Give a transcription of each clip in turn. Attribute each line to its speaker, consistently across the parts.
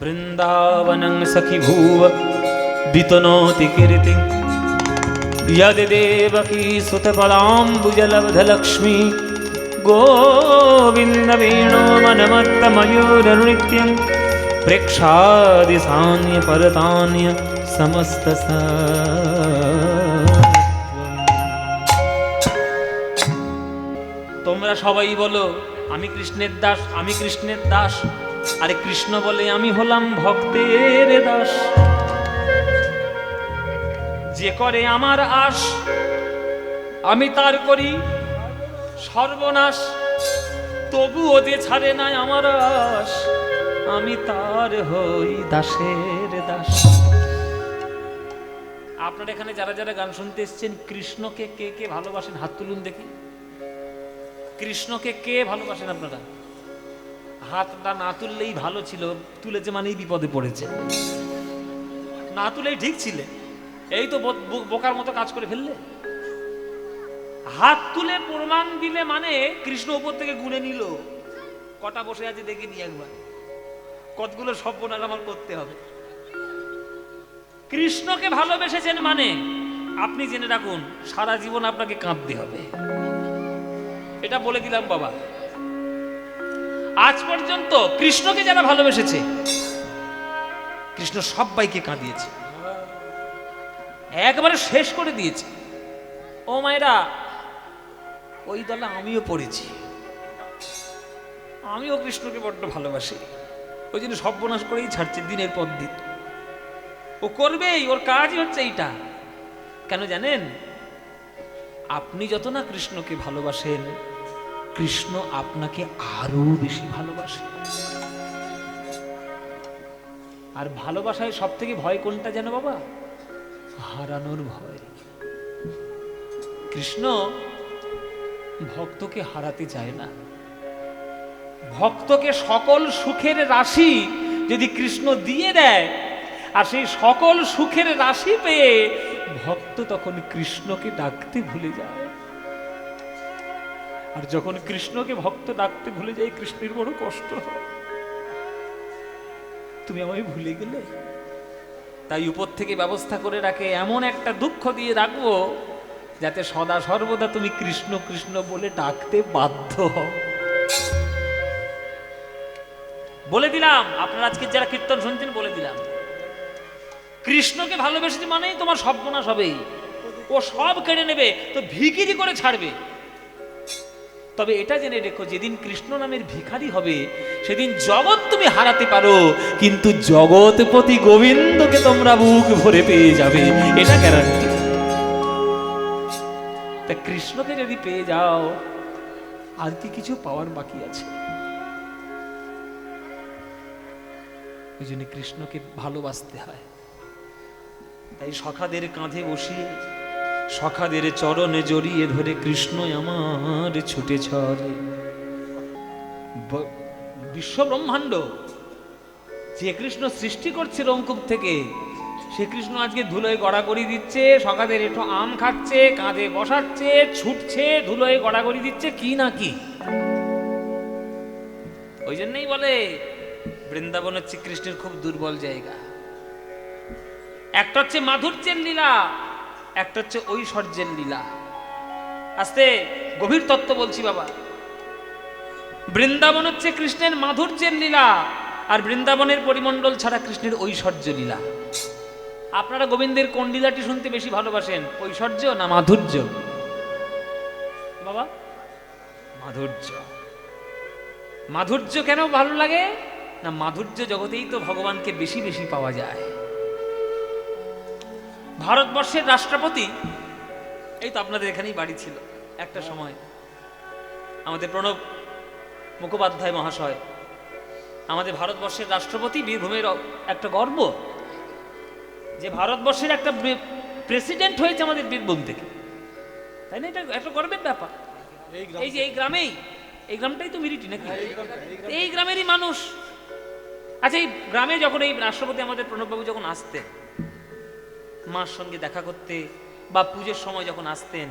Speaker 1: বৃন্দাবনং সখি ভুব বিতনোতি কীর্তি यदि देवकी सुतपदाम्बुजलब्धलक्ष्मी गोविन्द वेणो मनमत्तमयूरनृत्यं प्रेक्षादिसान्य परतान्य তোমরা সবাই বলো আমি কৃষ্ণের দাস, আমি কৃষ্ণের দাস। আরে কৃষ্ণ বলে আমি হলাম ভক্তের দাস। যে করে আমার আশ আমি তার করি সর্বনাশ, তবুও যে ছাড়ে নাই আমার আশ আমি তার হই দাসের দাস। আপনারা এখানে যারা যারা গান শুনতে এসেছেন, কৃষ্ণকে কে কে ভালোবাসেন হাত তুলুন দেখি। কৃষ্ণকে কে ভালোবাসেন আপনারা? হাতটা না তুললেই ভালো ছিল, তুলেছে মানেই বিপদে পড়েছে। না তুলেই ঠিক ছিলে, এই তো বোকার মতো কাজ করে ফেললে। হাত তুলে প্রমাণ দিলে মানে কৃষ্ণ উপর থেকে গুনে নিল কটা বসে আছে দেখে নি একবার, কতগুলো সর্বনাশ আমার করতে হবে। কৃষ্ণকে ভালোবেসেছেন মানে আপনি জেনে রাখুন সারা জীবন আপনাকে কাঁদতে হবে। এটা বলে দিলাম বাবা। আজ পর্যন্ত কৃষ্ণকে যারা ভালোবেসেছে, কৃষ্ণ সবাইকে কাঁদিয়েছে, একবারে শেষ করে দিয়েছে। ও মায়েরা, ওই দলে আমিও পড়েছি, আমিও কৃষ্ণকে বড্ড ভালোবাসি। ওই জন্য সর্বনাশ করেই ছাড়ছে দিনের পর দিন। ও করবেই, ওর কাজই হচ্ছে এইটা। কেন জানেন? আপনি যত না কৃষ্ণকে ভালোবাসেন, কৃষ্ণ আপনাকে আরো বেশি ভালোবাসে। আর ভালোবাসায় সব থেকে ভয় কোনটা জানো বাবা? হারানোর ভয়। কৃষ্ণ ভক্তকে হারাতে চায় না। ভক্তকে সকল সুখের রাশি যদি কৃষ্ণ দিয়ে দেয়, আর সেই সকল সুখের রাশি পেয়ে ভক্ত তখন কৃষ্ণকে ডাকতে ভুলে যায়। আর যখন কৃষ্ণকে ভক্ত ডাকতে ভুলে যায়, কৃষ্ণের বড় কষ্ট হয়, তুমি আমায় ভুলে গেলে। তাই উপর থেকে ব্যবস্থা করে রাখে, এমন একটা দুঃখ দিয়ে রাখবো যাতে সদা সর্বদা তুমি কৃষ্ণ কৃষ্ণ বলে ডাকতে বাধ্য হও। বলে দিলাম, আপনারা আজকে যারা কীর্তন শুনছেন বলে দিলাম, কৃষ্ণকে ভালোবেসেছে মানেই তোমার সর্বনাশ হবেই। ও সব কেড়ে নেবে, তো ভিখিরি করে ছাড়বে। তবে এটা জেনে রেখো, যেদিন কৃষ্ণ নামের ভিখারি হবে সেদিন জগৎ তুমি হারাতে পারো, কিন্তু জগৎপতি গোবিন্দকে তোমরা বুক ভরে পেয়ে যাবে, এটা গ্যারান্টি। তা কৃষ্ণকে যদি পেয়ে যাও, আর কি কিছু পাওয়ার বাকি আছে? ওই জন্য কৃষ্ণকে ভালোবাসতে হয়। তাই সখাদের কাঁধে বসিয়ে, সখাদের চরণে জড়িয়ে ধরে কৃষ্ণ আমার ছুটে চলে। বিশ্ব ব্রহ্মাণ্ড যে কৃষ্ণ সৃষ্টি করছে রঙ্কুপ থেকে, সে কৃষ্ণ আজকে ধুলোয় গড়াগড়ি দিচ্ছে, সখাদের একটু আম খাচ্ছে, কাঁধে বসাচ্ছে, ছুটছে, ধুলোয় গড়াগড়ি দিচ্ছে, কি না কি। ওই জন্যই বলে বৃন্দাবন হচ্ছে কৃষ্ণের খুব দুর্বল জায়গা। একটা হচ্ছে মাধুর্যের লীলা, একটা হচ্ছে ঐশ্বর্যের লীলা। আস্তে গভীর তত্ত্ব বলছি বাবা। বৃন্দাবন হচ্ছে কৃষ্ণের মাধুর্যের লীলা, আর বৃন্দাবনের পরিমণ্ডল ছাড়া কৃষ্ণের ঐশ্বর্য লীলা। আপনারা গোবিন্দের কোন লীলাটি শুনতে বেশি ভালোবাসেন, ঐশ্বর্য না মাধুর্য? বাবা মাধুর্য। মাধুর্য কেন ভালো লাগে না? মাধুর্য জগতেই তো ভগবানকে বেশি বেশি পাওয়া যায়। ভারতবর্ষের রাষ্ট্রপতি, এই তো আপনাদের এখানেই বাড়ি ছিল একটা সময়, আমাদের প্রণব মুখোপাধ্যায় মহাশয়, আমাদের ভারতবর্ষের রাষ্ট্রপতি। বীরভূমের একটা গর্ব যে ভারতবর্ষের একটা প্রেসিডেন্ট হয়েছে আমাদের বীরভূম থেকে, তাই না? এটা একটা গর্বের ব্যাপার। এই যে এই গ্রামেই, এই গ্রামটাই তো মিরিটি নাকি, এই গ্রামেরই মানুষ। আচ্ছা, এই গ্রামে যখন এই রাষ্ট্রপতি আমাদের প্রণববাবু যখন আসতেন মার সঙ্গে দেখা করতে, বা পুজোর সময় যখন আসতেন,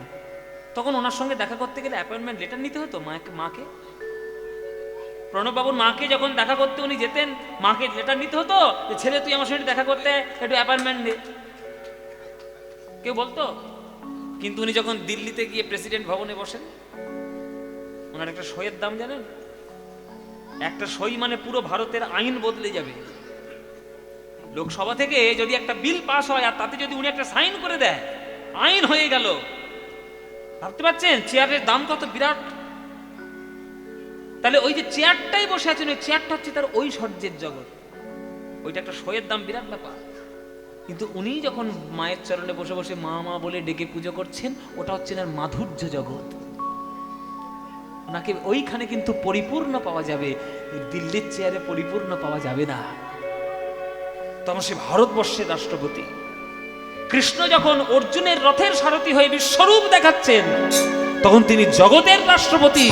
Speaker 1: তখন ওনার সঙ্গে দেখা করতে গেলে অ্যাপয়েন্টমেন্ট লেটার নিতে হতো মাকে। প্রণববাবুর মাকে যখন দেখা করতে উনি যেতেন, মাকে লেটার নিতে হতো যে ছেলে তুই আমার সঙ্গে দেখা করতে একটু অ্যাপয়েন্টমেন্ট দে, কেউ বলতো? কিন্তু উনি যখন দিল্লিতে গিয়ে প্রেসিডেন্ট ভবনে বসেন, ওনার একটা সইয়ের দাম জানেন? একটা সই মানে পুরো ভারতের আইন বদলে যাবে। লোকসভা থেকে যদি একটা বিল পাস হয় আর তাতে যদি উনি একটা সাইন করে দেয়, আইন হয়ে গেল। ভাবতে পারছেন চেয়ারের দাম কত বিরাট? তাহলে ওই যে চেয়ারটাই বসে আছেন, ওই চেয়ারটা হচ্ছে তার ঐশ্বর্যের জগৎ, ওইটা একটা সইয়ের দাম বিরাট ব্যাপার। কিন্তু উনি যখন মায়ের চরণে বসে বসে মা মা বলে ডেকে পুজো করছেন, ওটা হচ্ছে তার মাধুর্য জগৎ। ওনাকে ওইখানে কিন্তু পরিপূর্ণ পাওয়া যাবে, দিল্লির চেয়ারে পরিপূর্ণ পাওয়া যাবে না। তখন সে ভারতবর্ষের রাষ্ট্রপতি। কৃষ্ণ যখন অর্জুনের রথের সারথি হয়ে বিশ্বরূপ দেখাচ্ছেন, তখন তিনি জগতের রাষ্ট্রপতি।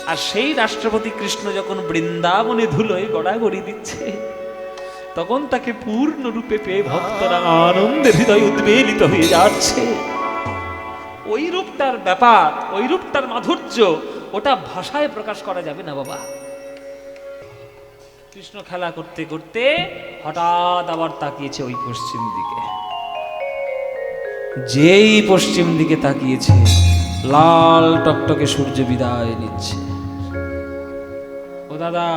Speaker 1: আর সেই রাষ্ট্রপতি কৃষ্ণ যখন বৃন্দাবনে ধুলোয় গড়াগড়ি দিচ্ছে, তখন তাকে পূর্ণরূপে পেয়ে ভক্তরা আনন্দে হৃদয় উদ্বেলিত হয়ে যাচ্ছে। ওই রূপটার ব্যাপার, ওই রূপটার মাধুর্য, ওটা ভাষায় প্রকাশ করা যাবে না বাবা। কৃষ্ণ খেলা করতে করতে হঠাৎ আবার তাকিয়েছে ওই পশ্চিম দিকে। যেই পশ্চিম দিকে তাকিয়েছে, লাল টকটকে সূর্য বিদায় নিচ্ছে। ও দাদা,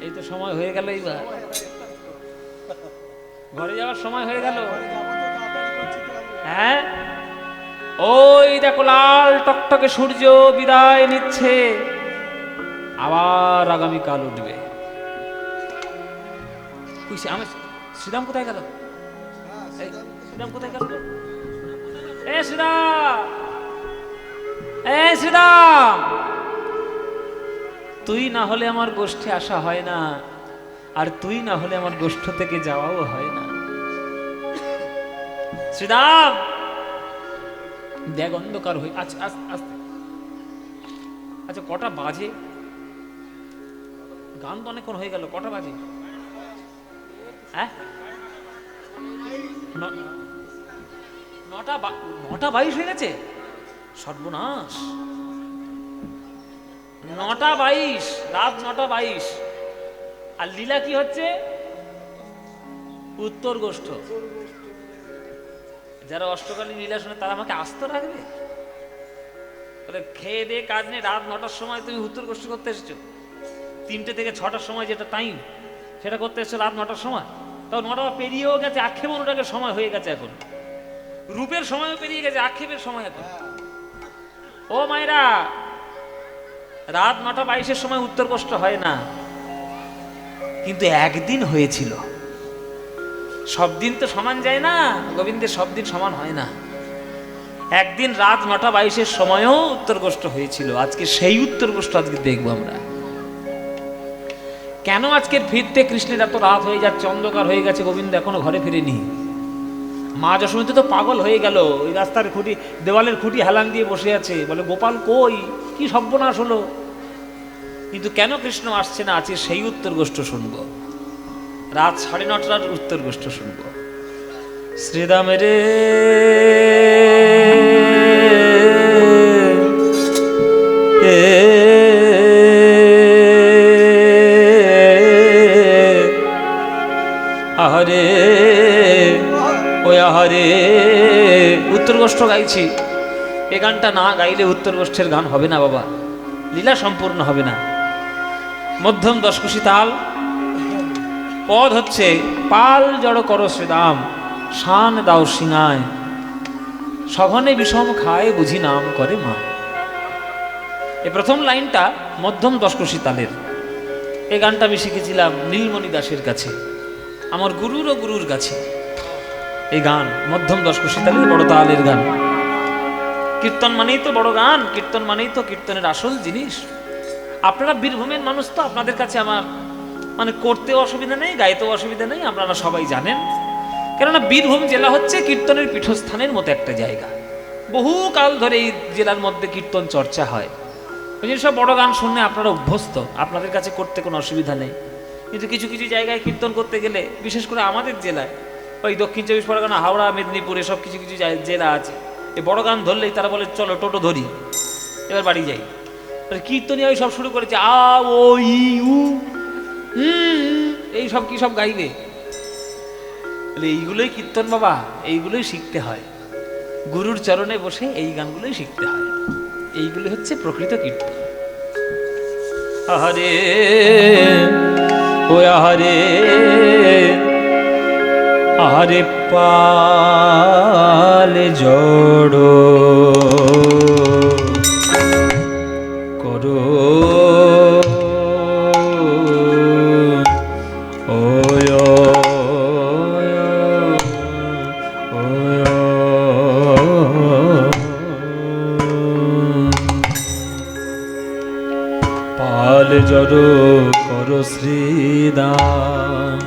Speaker 1: এই তো সময় হয়ে গেল, এইবার ঘরে যাওয়ার সময় হয়ে গেল। হ্যাঁ, ওই দেখো লাল টকটকে সূর্য বিদায় নিচ্ছে, আবার আগামীকাল উঠবে। আমার শ্রীরাম কোথায় গেল? শ্রীরাম কোথায় গেল? এ শ্রীরাম, এ শ্রীরাম, তুই না হলে আমার গোষ্ঠে আসা হয় না, আর তুই না হলে আমার গোষ্ঠ থেকে যাওয়াও হয় না। শ্রীরাম, দেখ অন্ধকার হয়ে আচ্ছা আস্তে। আচ্ছা কটা বাজে? গান তো অনেকক্ষণ হয়ে গেল, কটা বাজে? হ্যাঁ, 9:22 হয়ে গেছে। সর্বনাশ, 9:22, রাত 9:22। আর লীলা কি হচ্ছে? উত্তর গোষ্ঠ। যারা অষ্টকালীন লীলা শুনে তারা আমাকে আস্ত রাখবে? খেয়ে দিয়ে কাজ নেই, রাত 9টার সময় তুমি উত্তর গোষ্ঠ করতে এসেছো। 3টে থেকে 6টার সময় যেটা টাইম, সেটা করতে এসছো রাত 9টার সময়। তাও 9টা পেরিয়েও গেছে, আক্ষেপ অনুরাগের সময় হয়ে গেছে, এখন রূপের সময়ও পেরিয়ে গেছে, আক্ষেপের সময় এখন। ও মায়েরা, রাত 9:22-এর সময় উত্তর গোষ্ঠ হয় না, কিন্তু একদিন হয়েছিল। সব দিন তো সমান যায় না, গোবিন্দের সব দিন সমান হয় না। একদিন রাত 9:22-এর সময়ও উত্তর গোষ্ঠ হয়েছিল। আজকে সেই উত্তর গোষ্ঠ আজকে দেখবো আমরা। কেন আজকে ফিরতে কৃষ্ণের এত রাত হয়ে যাচ্ছে, অন্ধকার হয়ে গেছে, গোবিন্দ এখনো ঘরে ফিরেনি? মা যশোমতী তো পাগল হয়ে গেল, ওই রাস্তার খুঁটি, দেওয়ালের খুঁটি হেলান দিয়ে বসে আছে, বলে গোপাল কই, কি সর্বনাশ হলো। কিন্তু কেন কৃষ্ণ আসছে না, আছে সেই উত্তর গোষ্ঠ শুনবো। রাত 9:30টার উত্তর গোষ্ঠ শুনবো। শ্রীরামের আহারে ওই আহারে, উত্তর গোষ্ঠ গাইছি। এ গানটা না গাইলে উত্তর গোষ্ঠের গান হবে না বাবা, লীলা সম্পূর্ণ হবে না। মধ্যম দশকুশি তাল, পদ হচ্ছে পাল জড় করো শ্রীরাম, শান দাও সিঙায়, সঘনে বিষম খায় বুঝি নাম করে মা। এই প্রথম লাইনটা মধ্যম দশকুশি তালের। এই গানটা আমি শিখেছিলাম নীলমণি দাসের কাছে, আমার গুরুর ও গুরুর কাছে। এই গান মধ্যম দশকুশি তালের, বড় তালের গান। কীর্তন মানেই তো বড় গান, কীর্তন মানেই তো কীর্তনের আসল জিনিস। আপনারা বীরভূমের মানুষ, তো আপনাদের কাছে আমার মানে করতেও অসুবিধা নেই, গাইতেও অসুবিধা নেই, আপনারা সবাই জানেন। কেননা বীরভূম জেলা হচ্ছে কীর্তনের পীঠস্থানের মতো একটা জায়গা। বহু কাল ধরে এই জেলার মধ্যে কীর্তন চর্চা হয়। ওই জন্য সব বড় গান শুনলে আপনারা অভ্যস্ত, আপনাদের কাছে করতে কোনো অসুবিধা নেই। কিন্তু কিছু কিছু জায়গায় কীর্তন করতে গেলে, বিশেষ করে আমাদের জেলায়, ওই দক্ষিণ 24 পরগনা, হাওড়া, মেদিনীপুর, এসব কিছু জেলা আছে, এই বড় গান ধরলেই তারা বলে চলো টোটো ধরি, এবার বাড়ি যাই। কীর্তনী আমি সব শুরু করেছে আ ও ই উ এই সব কি সব গাইবে? এইগুলোই কীর্তন বাবা, এইগুলোই শিখতে হয়। গুরুর চরণে বসে এই গানগুলোই শিখতে হয়। এইগুলি হচ্ছে প্রকৃত কীর্তন। আহারে ও আহারে আহারে পালে জড় করো পাল জড় করো শ্রীদান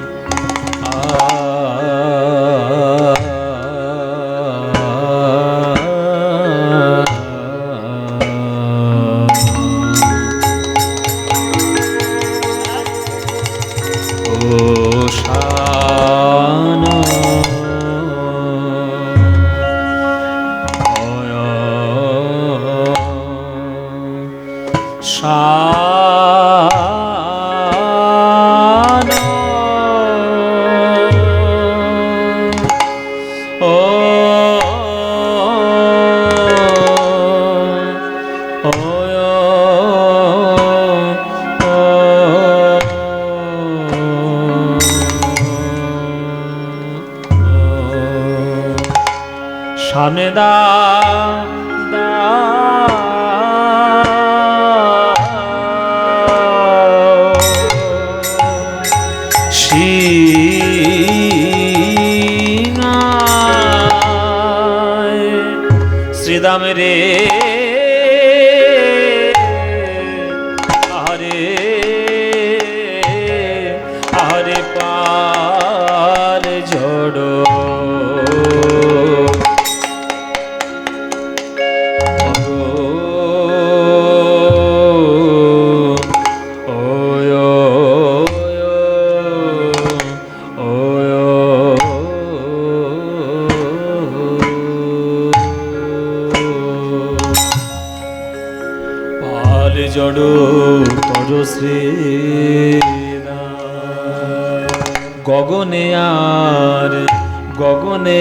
Speaker 1: শানে দা শ্রীদাম রে আহারে আহারে পাল ঝড় জড় কর শ্রীদান গগনে আর গগনে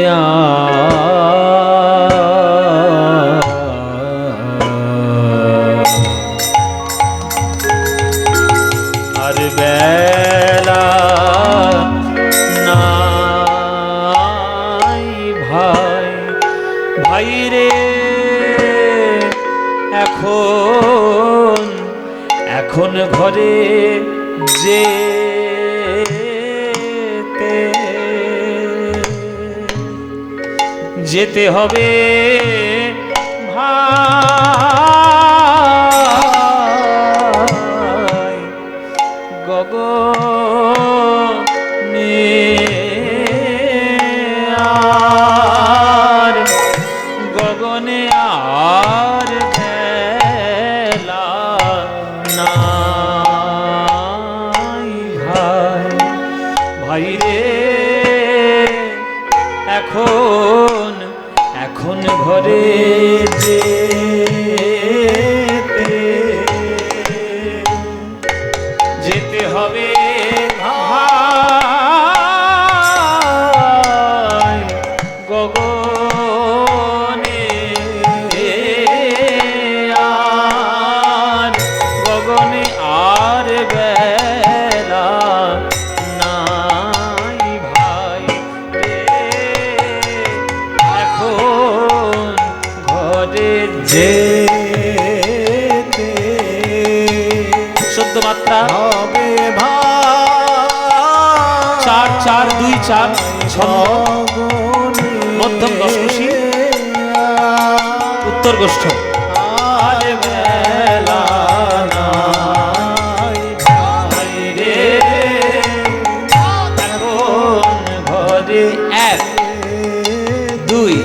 Speaker 1: আর বেলা নাই ভাই ভাই রে এখন ঘরে যেতে হবে ভাই গগনে আর গগনে আর ভাই রে এখন ঘরে যেতে হবে ভাই গগনে আর গগনে আর বেলা শুদ্ধ মাত্রা হবে চার চার দুই চার মধ্যম দশকোষী উত্তর গোষ্ঠ ঘরে এক দুই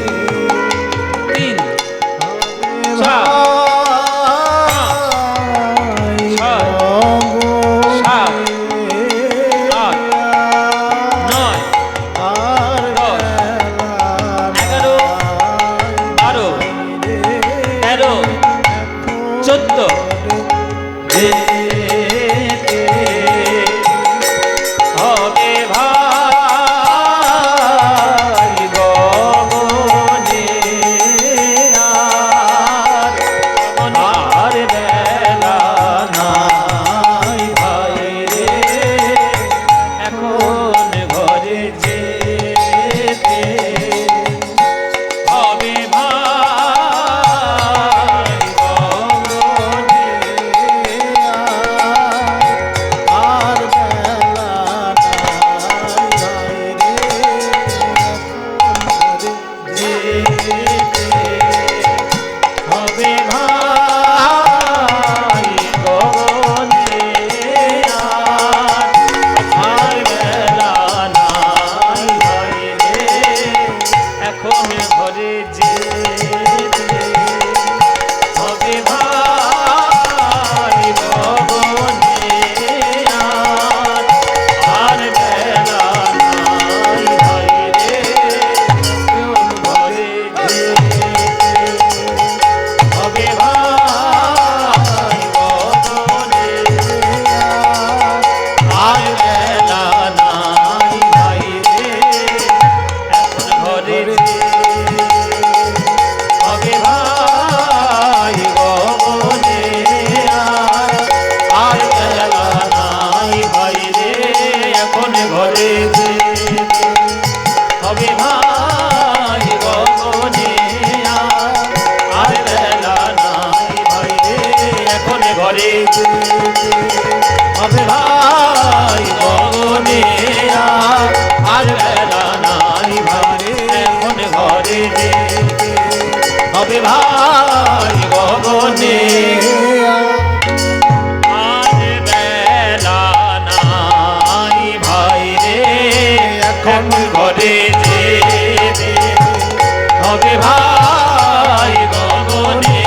Speaker 1: ওরে ভাই গগনে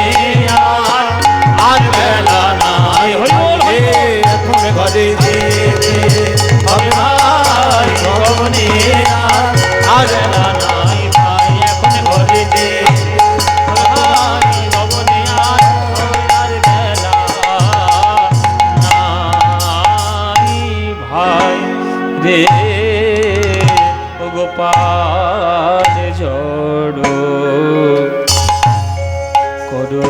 Speaker 1: আর বেলা নাই,
Speaker 2: এখন ঘরে যেতে হবে ভাই গগনে
Speaker 1: আর বেলা নাই ভাই এখন ঘরে যেতে ভাই গগনে আর বেলা নাই ভাই রে ও গোপাল জড়ো করো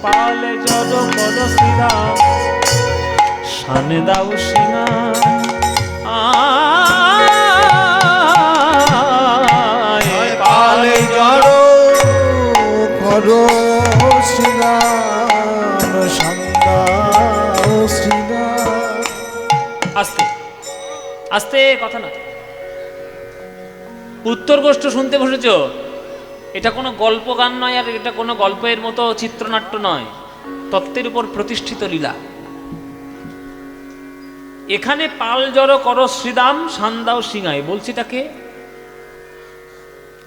Speaker 1: পাল জড়ো করো শ্রীরাম শান দাও সিংহা
Speaker 2: পালে জড়ো করো শ্রীরাম সন্দাও শ্রীরাম।
Speaker 1: আস্তে আস্তে কথা না, উত্তর গোষ্ঠ শুনতে বসেছ, এটা কোনো গল্প গান নয়, আর এটা কোনো গল্পের মতো চিত্রনাট্য নয়, তত্ত্বের উপর প্রতিষ্ঠিত লীলা। এখানে পাল জড়ো করো শ্রীদাম সান্দাও সিংহাই বলছে, এটা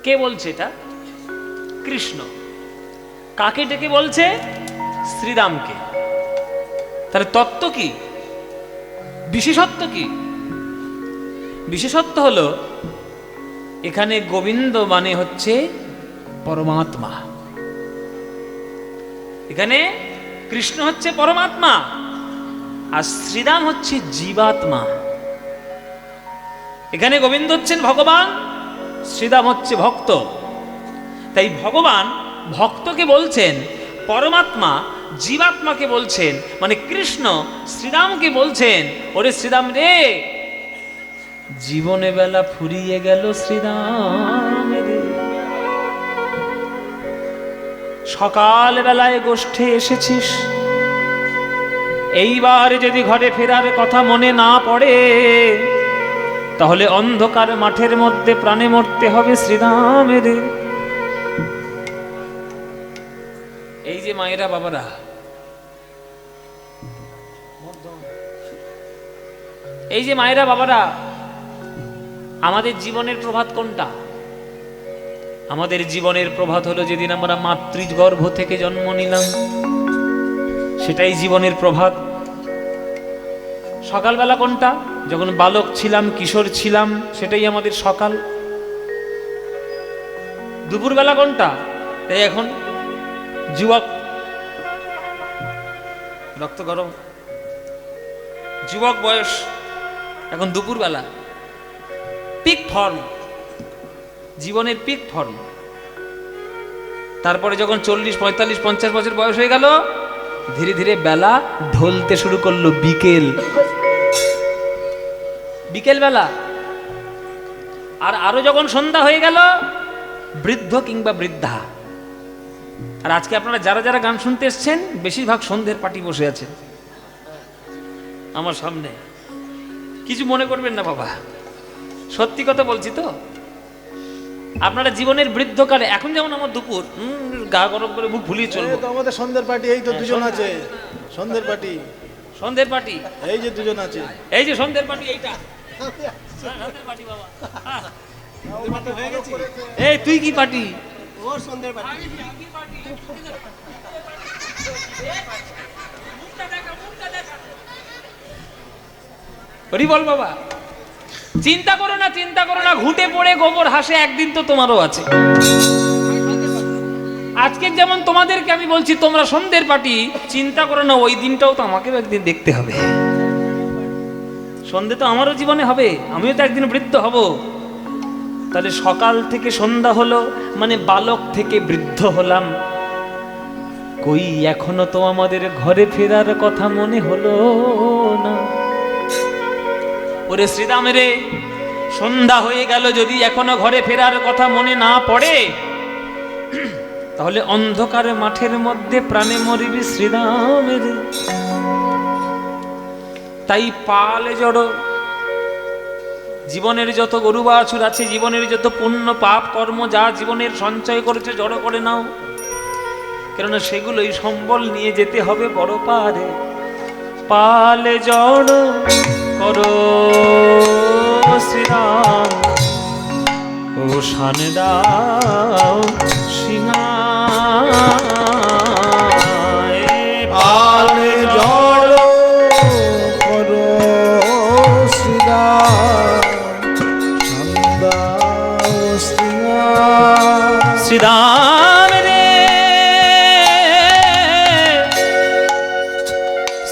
Speaker 1: কে বলছে? এটা কৃষ্ণ। কাকে ডেকে বলছে? শ্রীরামকে। তাহলে তত্ত্ব কি, বিশেষত্ব কি? বিশেষত্ব হলো এখানে গোবিন্দ মানে হচ্ছে পরমাত্মা, এখানে কৃষ্ণ হচ্ছে পরমাত্মা, আর শ্রীরাম হচ্ছে জীবাত্মা। এখানে গোবিন্দ হচ্ছেন ভগবান, শ্রীরাম হচ্ছে ভক্ত। তাই ভগবান ভক্তকে বলছেন পরমাত্মা, জীবাত্মাকে বলছেন মানে কৃষ্ণ শ্রীরামকে বলছেন, ওরে শ্রীরাম রে, জীবনে বেলা ফুরিয়ে গেল শ্রীরাম রে, সকাল বেলায় গোষ্ঠে এসেছিস, এইবার যদি ঘরে ফেরার কথা মনে না পড়ে তাহলে অন্ধকার মাঠের মধ্যে প্রাণে মরতে হবে শ্রীরামের। এই যে মায়েরা বাবারা, এই যে মায়েরা বাবারা, আমাদের জীবনের প্রভাত কোনটা? আমাদের জীবনের প্রভাত হলো যেদিন আমরা মাতৃগর্ভ থেকে জন্ম নিলাম, সেটাই জীবনের প্রভাত। সকালবেলা কোনটা? যখন বালক ছিলাম, কিশোর ছিলাম, সেটাই আমাদের সকাল। দুপুরবেলা কোনটা? তাই এখন যুবক, রক্ত গরম, যুবক বয়স, এখন দুপুরবেলা, পিক ফর্ম, জীবনের পিক ফর্ম। তারপরে যখন 40, 45, 50 বছর বয়স হয়ে গেল, ধীরে ধীরে বেলা ঢলতে শুরু করলো, বিকেল, বিকেল বেলা। আর আরো যখন সন্ধ্যা হয়ে গেল, বৃদ্ধ কিংবা বৃদ্ধা। আর আজকে আপনারা যারা যারা গান শুনতে এসছেন, বেশিরভাগ সন্ধ্যের পার্টি বসে আছেন আমার সামনে। কিছু মনে করবেন না বাবা, সত্যি কথা বলছি তো। আপনারা জীবনের বৃদ্ধকালে, এখন যেমন আমার দুপুর, গা গরম করে বুক ভুলিয়ে চলবো,
Speaker 2: আমাদের সন্ধ্যের পার্টি, এই তো দুজন আছে, সন্ধ্যের পার্টি,
Speaker 1: সন্ধ্যের পার্টি,
Speaker 2: এই যে দুজন আছে,
Speaker 1: এই যে সন্ধ্যের পার্টি, এইটা সন্ধ্যের পার্টি বাবা। এই তুই কি পার্টি?
Speaker 2: ওর সন্ধ্যের পার্টি।
Speaker 1: বল বাবা, চিন্তা করো না, চিন্তা করো না, ঘুটে পড়ে গোবর হাসে একদিন তো তোমারও আছে। আজকে যেমন তোমাদেরকে আমি বলছি তোমরা সন্ধ্যের পার্টি, চিন্তা করো না, ওই দিনটাও তো আমাকেও একদিন দেখতে হবে। সন্ধে তো আমারও জীবনে হবে, আমিও তো একদিন বৃদ্ধ হব। তাহলে সকাল থেকে সন্ধ্যা হলো মানে বালক থেকে বৃদ্ধ হলাম, কই এখনো তো আমাদের ঘরে ফেরার কথা মনে হলো না। ওরে শ্রীরামের, সন্ধ্যা হয়ে গেল, যদি এখনো ঘরে ফেরার কথা মনে না পড়ে তাহলে অন্ধকার মাঠের মধ্যে প্রাণে মরিবি শ্রীরামের। তাই পালে জড়ো, জীবনের যত গরু বাছুর আছে, জীবনের যত পুণ্য পাপ কর্ম যা জীবনের সঞ্চয় করেছে, জড়ো করে নাও, কেননা সেগুলোই সম্বল নিয়ে যেতে হবে বড় পারে। পালে জড়ো করো শ্রীরাম, ও শান দাও সিংহায়
Speaker 2: আলে জড় করো শ্রীরাম সন্দাও শ্রীরাম।
Speaker 1: শ্রীরাম রে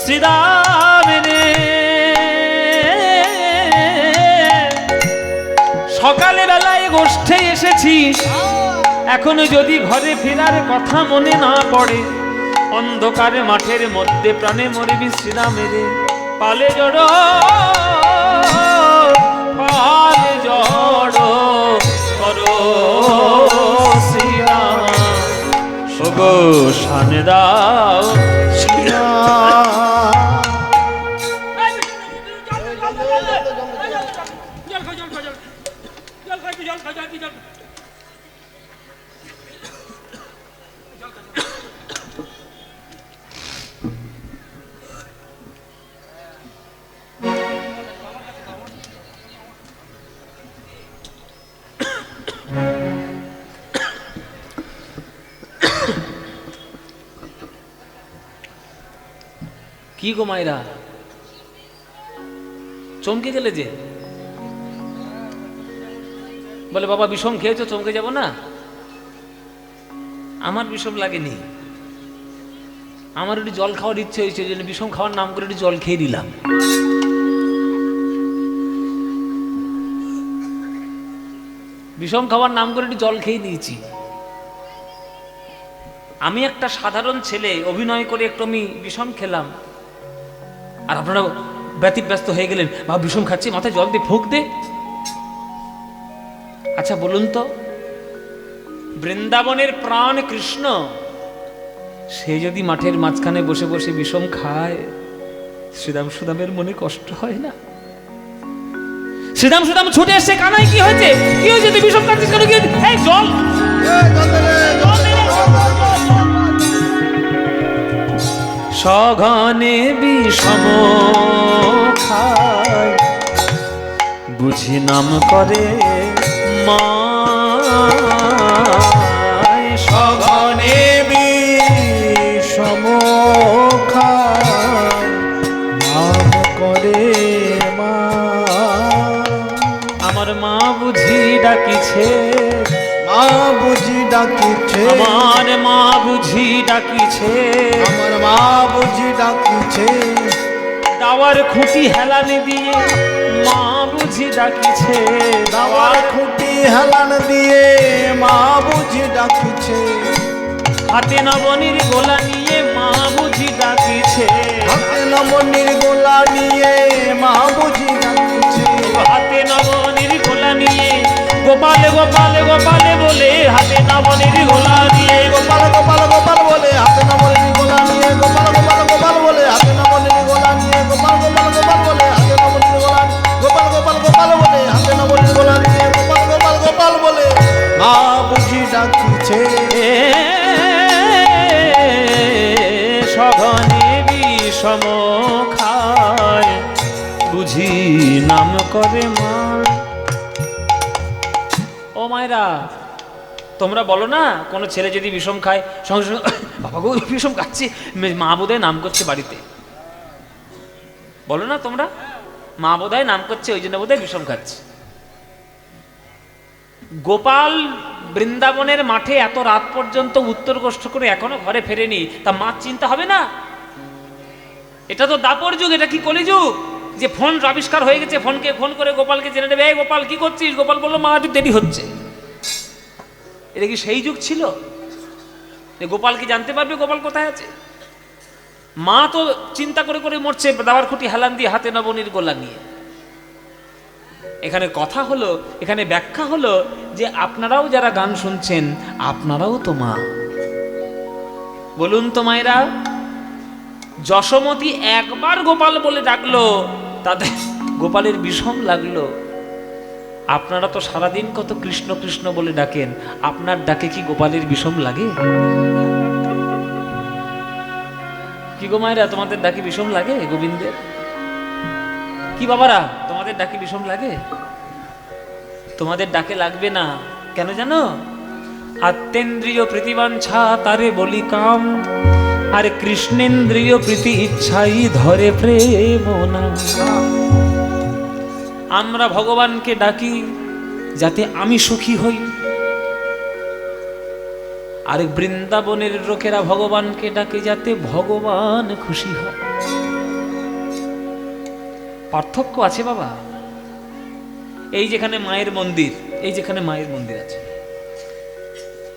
Speaker 1: শ্রীরাম রে সকালে বেলায় গোষ্ঠে এসেছিস, এখনো যদি ঘরে ফেরার কথা মনে না পড়ে, অন্ধকারে মাঠের মধ্যে প্রাণে মরবি শ্রীরামের। পালে জড় পালে জড় করো শ্রীরাম, ওগো শান দাও কি গো মায়েরা, চমকে গেলে যে? বলে বাবা বিষম খেয়েছো, চমকে যাব না? আমার বিষম লাগেনি, আমার একটু জল খাওয়ার ইচ্ছে হয়েছে, ওই জন্য বিষম খাওয়ার নাম করে একটু জল খেয়ে দিলাম। বিষম খাওয়ার নাম করে একটু জল খেয়ে নিয়েছি। আমি একটা সাধারণ ছেলে, অভিনয় করে একটু আমি বিষম খেলাম, আর আপনারা ব্যতিব্যস্ত হয়ে গেলেন, বা বিষম খাচ্ছি, মাথায় জল দিয়ে ফুঁক দে। আচ্ছা বলুন তো, বৃন্দাবনের প্রাণ কৃষ্ণ, সে যদি মাঠের মাঝখানে বসে বসে বিষম খায়, শ্রীরাম সুদামের মনে কষ্ট হয় না? শ্রীরাম সুদাম ছুটে এসে, কানাই কি হয়েছে, কি হয়েছে, তুই বিষম খাচ্ছিস কেন, কি হয়েছে? এই জল, সঘনে বিষম খায়, বুঝি নাম করে মা,
Speaker 2: সঘনে বিষম খায়, নাম করে মা।
Speaker 1: আমার মা বুঝি ডাকিছে,
Speaker 2: মা বুঝি ডাকিছে,
Speaker 1: আমার মা বুঝি ডাকিছে,
Speaker 2: আমার মা বুঝি ডাকিছে,
Speaker 1: দাওয়ার খুঁটি হেলানে দিয়ে মা বুঝি ডাকিছে,
Speaker 2: দাওয়ার খুঁটি হেলান দিয়ে মা বুঝি ডাকিছে,
Speaker 1: হাতে নবনীর গোলা নিয়ে মা বুঝি ডাকিছে,
Speaker 2: হাতে নবনীর গোলা নিয়ে মা বুঝি ডাকিছে,
Speaker 1: হাতে নবনীর গোলা নিয়ে গোপালে গোপালে গোপালে বলে, হাতে নবনীর গোলা নিয়ে
Speaker 2: গোপাল গোপাল গোপাল বলে, হাতে নবনীর গোলা নিয়ে গোপাল গোপাল গোপাল বলে, হাতে নবনীর গোলা নিয়ে গোপাল গোপাল গোপাল বলে, হাতে নবনীর গোলা গোপাল গোপাল গোপাল বলে, হাতে নবনীর গোলা নিয়ে গোপাল গোপাল গোপাল বলে, মা বুঝি ডাকিছে,
Speaker 1: সঘনে বিষম খায়, বুঝি নাম করে মা। ও মায়েরা, তোমরা বলো না, কোনো ছেলে যদি বিষম খায়, সঙ্গে সঙ্গে বাবা গো বিষম খাচ্ছি, মা বোধহয় নাম করছে বাড়িতে, বলো না তোমরা? মা বোধহয় নাম করছে, ওই জন্য বোধহয় বিষম খাচ্ছে। গোপাল বৃন্দাবনের মাঠে এত রাত পর্যন্ত উত্তর কষ্ট করে এখনো ঘরে ফেরেনি, তা মা চিন্তা হবে না? এটা তো দাপর যুগ, এটা কি কলিযুগ যে ফোন আবিষ্কার হয়ে গেছে, ফোনকে ফোন করে গোপালকে জেনে নেবে, এই গোপাল কি করছিস? গোপাল বললো মা একটু দেরি হচ্ছে। এটা কি সেই যুগ ছিল যে গোপাল কি জানতে পারবে গোপাল কোথায় আছে? মা তো চিন্তা করে করে মরছে, দাওয়ার খুঁটি হেলান দিয়ে, হাতে নবনীর গোলা নিয়ে। এখানে কথা হলো, এখানে ব্যাখ্যা হলো যে আপনারাও যারা গান শুনছেন, আপনারাও তো মা। বলুন তো মায়েরা, যশোমতী একবার গোপাল বলে ডাকলো, তাদের গোপালের বিষম লাগলো। আপনারা তো সারাদিন কত কৃষ্ণ কৃষ্ণ বলে ডাকেন, আপনার ডাকে কি গোপালের বিষম লাগে? কি গো মায়েরা, তোমাদের ডাকে বিষম লাগে গোবিন্দের? কি বাবারা, তোমাদের ডাকে বিষম লাগে? তোমাদের ডাকে লাগবে না। কেন জানো? আত্মেন্দ্রিয় প্রীতিবাঞ্ছা তারে বলি কাম, আর কৃষ্ণেন্দ্রিয় প্রীতি ইচ্ছাই ধরে প্রেম না। আমরা ভগবানকে ডাকি যাতে আমি সুখী হই, আর বৃন্দাবনের লোকেরা ভগবানকে ডাকে যাতে ভগবান খুশি হয়। পার্থক্য আছে বাবা। এই যেখানে মায়ের মন্দির, এই যেখানে মায়ের মন্দির আছে,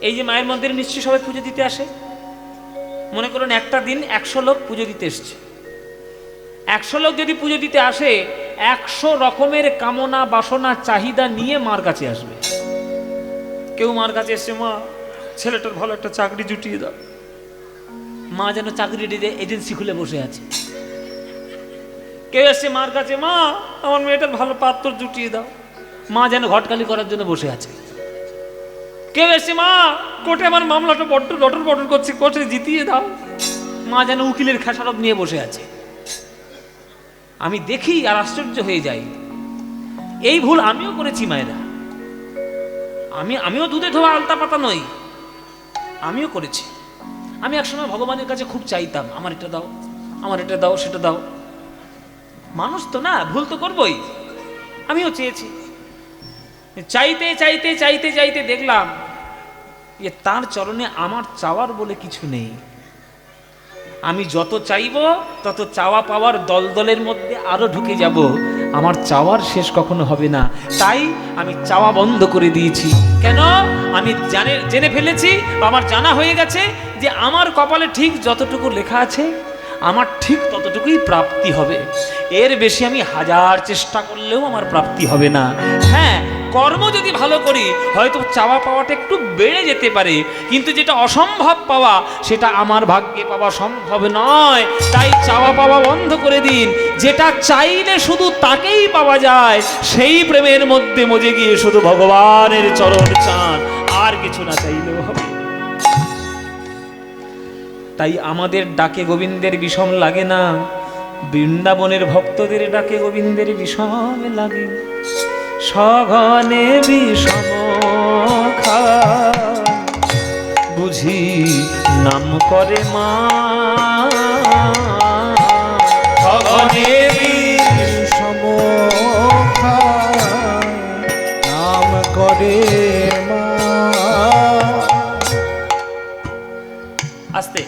Speaker 1: এই যে মায়ের মন্দিরে নিশ্চয়ই সবাই পুজো দিতে আসে। মনে করুন একটা দিন 100 লোক পুজো দিতে এসছে। 100 লোক যদি পুজো দিতে আসে, 100 রকমের কামনা বাসনা চাহিদা নিয়ে মার কাছে আসবে। কেউ মার কাছে এসছে, মা ছেলেটার ভালো একটা চাকরি জুটিয়ে দাও। মা যেন চাকরি এজেন্সি খুলে বসে আছে। কেউ এসছে মার কাছে, মা আমার মেয়েটার ভালো পাত্র জুটিয়ে দাও। মা যেন ঘটকালি করার জন্য বসে আছে। কেউ এসছে, মা কোর্টে আমার মামলাটা বড্ড লটর বটর করছে, কোর্টে জিতিয়ে দাও। মা যেন উকিলের খেসারত নিয়ে বসে আছে। আমি দেখি আর আশ্চর্য হয়ে যাই। এই ভুল আমিও করেছি মায়েরা। আমিও দুধে ধোয়া আলতা পাতা নই, আমিও করেছি। আমি একসময় ভগবানের কাছে খুব চাইতাম, আমার এটা দাও, আমার এটা দাও, সেটা দাও। মানুষ তো না, ভুল তো করবই। আমিও চেয়েছি। চাইতে চাইতে চাইতে চাইতে দেখলাম যে তার চরণে আমার চাওয়ার বলে কিছু নেই। আমি যত চাইব তত চাওয়া পাওয়ার দলদলের মধ্যে আরো ঢুকে যাব। আমার চাওয়ার শেষ কখনো হবে না। তাই আমি চাওয়া বন্ধ করে দিয়েছি। কেন? আমি জেনে ফেলেছি, আমার জানা হয়ে গেছে যে আমার কপালে ঠিক যতটুকু লেখা আছে আমার ঠিক ততটুকুই প্রাপ্তি হবে। এর বেশি আমি 1000 চেষ্টা করলেও আমার প্রাপ্তি হবে না। হ্যাঁ, কর্ম যদি ভালো করি হয়তো চাওয়া পাওয়াটা একটু বেড়ে যেতে পারে, কিন্তু যেটা অসম্ভব পাওয়া সেটা আমার ভাগ্যে পাওয়া সম্ভব নয়। তাই চাওয়া পাওয়া বন্ধ করে দিন। যেটা চাইলে শুধু তাকেই পাওয়া যায়, সেই প্রেমের মধ্যে মজে গিয়ে শুধু ভগবানের চরণ চান, আর কিছু না চাইলেও হবে। তাই আমাদের ডাকে গোবিন্দের বিষম লাগে না, বৃন্দাবনের ভক্তদের ডাকে গোবিন্দের বিষম লাগে। সঘনে বিষম খায়, বুঝি নাম করে মা। সঘনে
Speaker 2: বিষম খায়, নাম করে মা।
Speaker 1: আস্তে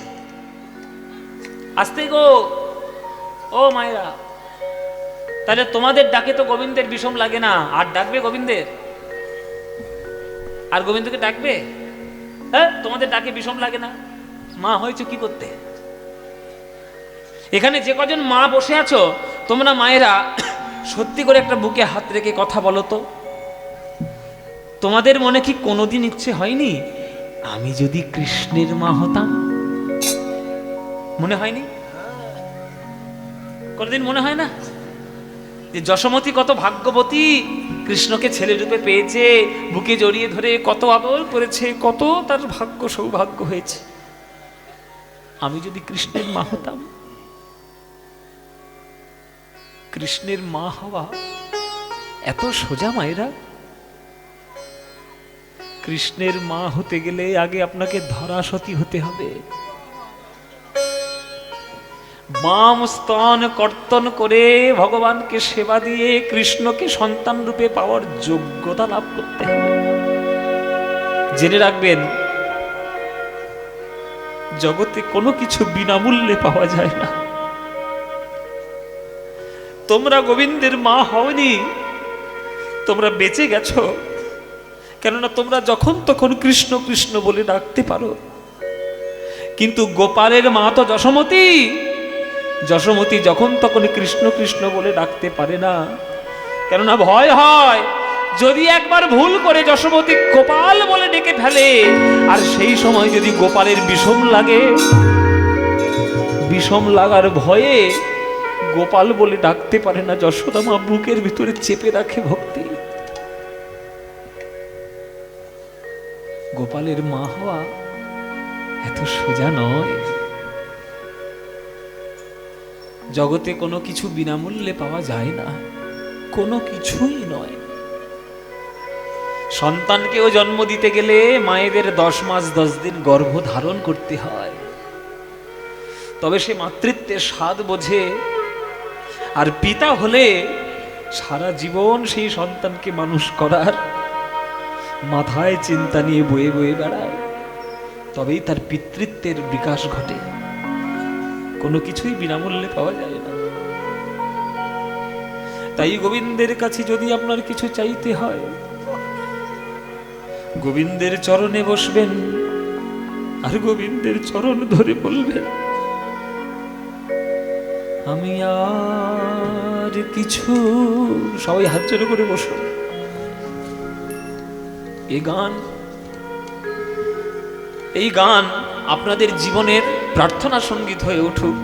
Speaker 1: আস্তে গো, ও মায়েরা। তাহলে তোমাদের ডাকে তো গোবিন্দের বিষম লাগে না, আর ডাকবে গোবিন্দের? আর গোবিন্দকে ডাকবে? হ্যাঁ, তোমাদের ডাকে বিষম লাগে না। মা হয়েছে কি করতে? এখানে যে কজন মা বসে আছো, তোমরা মায়েরা সত্যি করে একটা বুকে হাত রেখে কথা বলো তো। তোমাদের মনে কি কোনোদিন ইচ্ছে হয়নি আমি যদি কৃষ্ণের মা হতাম? মনে হয়নি? কোনদিন মনে হয় না যে যশোমতী কত ভাগ্যবতী, কৃষ্ণকে ছেলে রূপে পেয়েছে, বুকে জড়িয়ে ধরে কত আদর করেছে, কত তার ভাগ্য সৌভাগ্য হয়েছে। আমি যদি কৃষ্ণের মা হতাম। কৃষ্ণের মা হওয়া এত সোজা মায়েরা? কৃষ্ণের মা হতে গেলে আগে আপনাকে ধরাসতী হতে হবে। বাম স্তন কর্তন করে ভগবানকে সেবা দিয়ে কৃষ্ণকে সন্তান রূপে পাওয়ার যোগ্যতা লাভ করতে হবে। জেনে রাখবেন, জগতে কোনো কিছু বিনামূল্যে পাওয়া যায় না। তোমরা গোবিন্দের মা হওনি, তোমরা বেঁচে গেছো, কেননা তোমরা যখন তখন কৃষ্ণ কৃষ্ণ বলে ডাকতে পারো। কিন্তু গোপালের মা তো যশোমতী, যশোমতী যখন তখন কৃষ্ণ কৃষ্ণ বলে ডাকতে পারে না। কেননা ভয় হয় যদি একবার ভুল করে যশোমতী গোপাল বলে ডেকে ফেলে, আর সেই সময় যদি গোপালের বিষম লাগে, বিষম লাগার ভয়ে গোপাল বলে ডাকতে পারে না। যশোদা মা বুকের ভিতরে চেপে রাখে ভক্তি। গোপালের মা হওয়া এত সোজা নয়। জগতে কোনো কিছু বিনামূল্যে পাওয়া যায় না, কোনো কিছুই নয়। সন্তানকেও জন্ম দিতে গেলে মায়েদের 10 মাস 10 দিন গর্ভ ধারণ করতে হয়, তবে সে মাতৃত্বের স্বাদ বোঝে। আর পিতা হলে সারা জীবন সেই সন্তানকে মানুষ করার মাথায় চিন্তা নিয়ে বয়ে বয়ে বেড়ায়, তবেই তার পিতৃত্বের বিকাশ ঘটে। কোনো কিছুই বিনামূল্যে পাওয়া যায় না। তাই গোবিন্দের কাছে যদি আপনার কিছু চাইতে হয়, গোবিন্দের চরণে বসবেন আর গোবিন্দের চরণ ধরে বলবেন, আমি আর কিছু। সবাই হাত জোড় করে বসুন। এই গান আপনাদের জীবনের প্রার্থনা সঙ্গীত হয়ে উঠুক।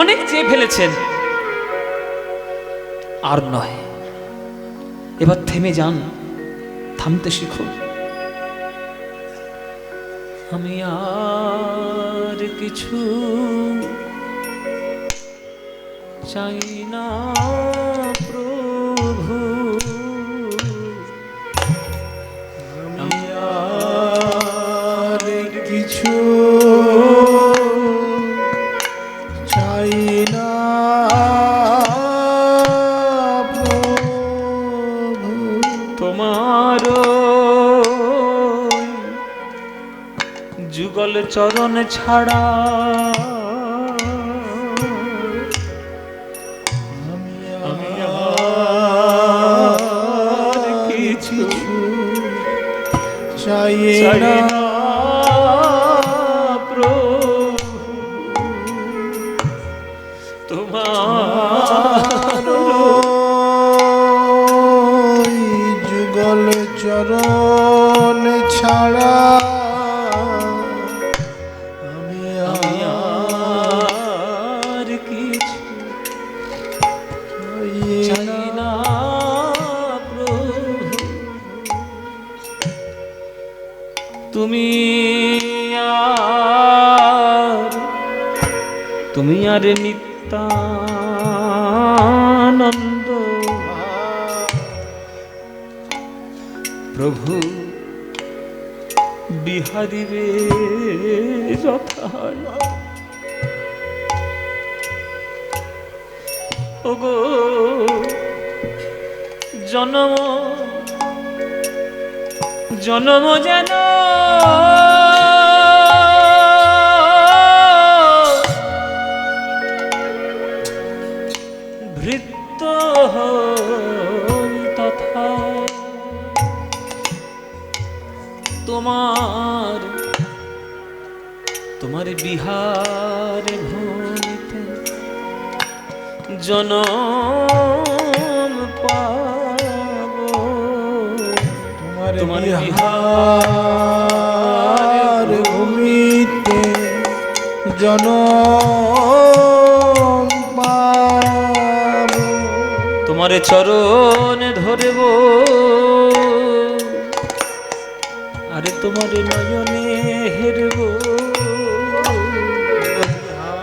Speaker 1: অনেক চেয়ে ফেলেছেন, আর নয়, এবার থেমে যান, থামতে শিখুন। আমি আর কিছু চাই না প্রভু,
Speaker 2: আমি আর কিছু চাই না প্রভু,
Speaker 1: তোমার যুগল চরণ ছাড়া
Speaker 2: আমি আর কিছু চাই না
Speaker 1: প্রভু, তোমার
Speaker 2: যুগল চরণ ছাড়া আমি
Speaker 1: আর কিছু চাই না প্রভু, তুমি আর নিত্যানন্দ প্রভু বিহারী রে যথা ওগো জনম জনম যেন ভৃত্য হই তথা তোমার বিহার ভূমিতে জনম পাবো,
Speaker 2: তোমার বিহার ভূমিতে জনম পাবো,
Speaker 1: তোমার চরণ ধরব, আরে তোমার নয়নে হেরব,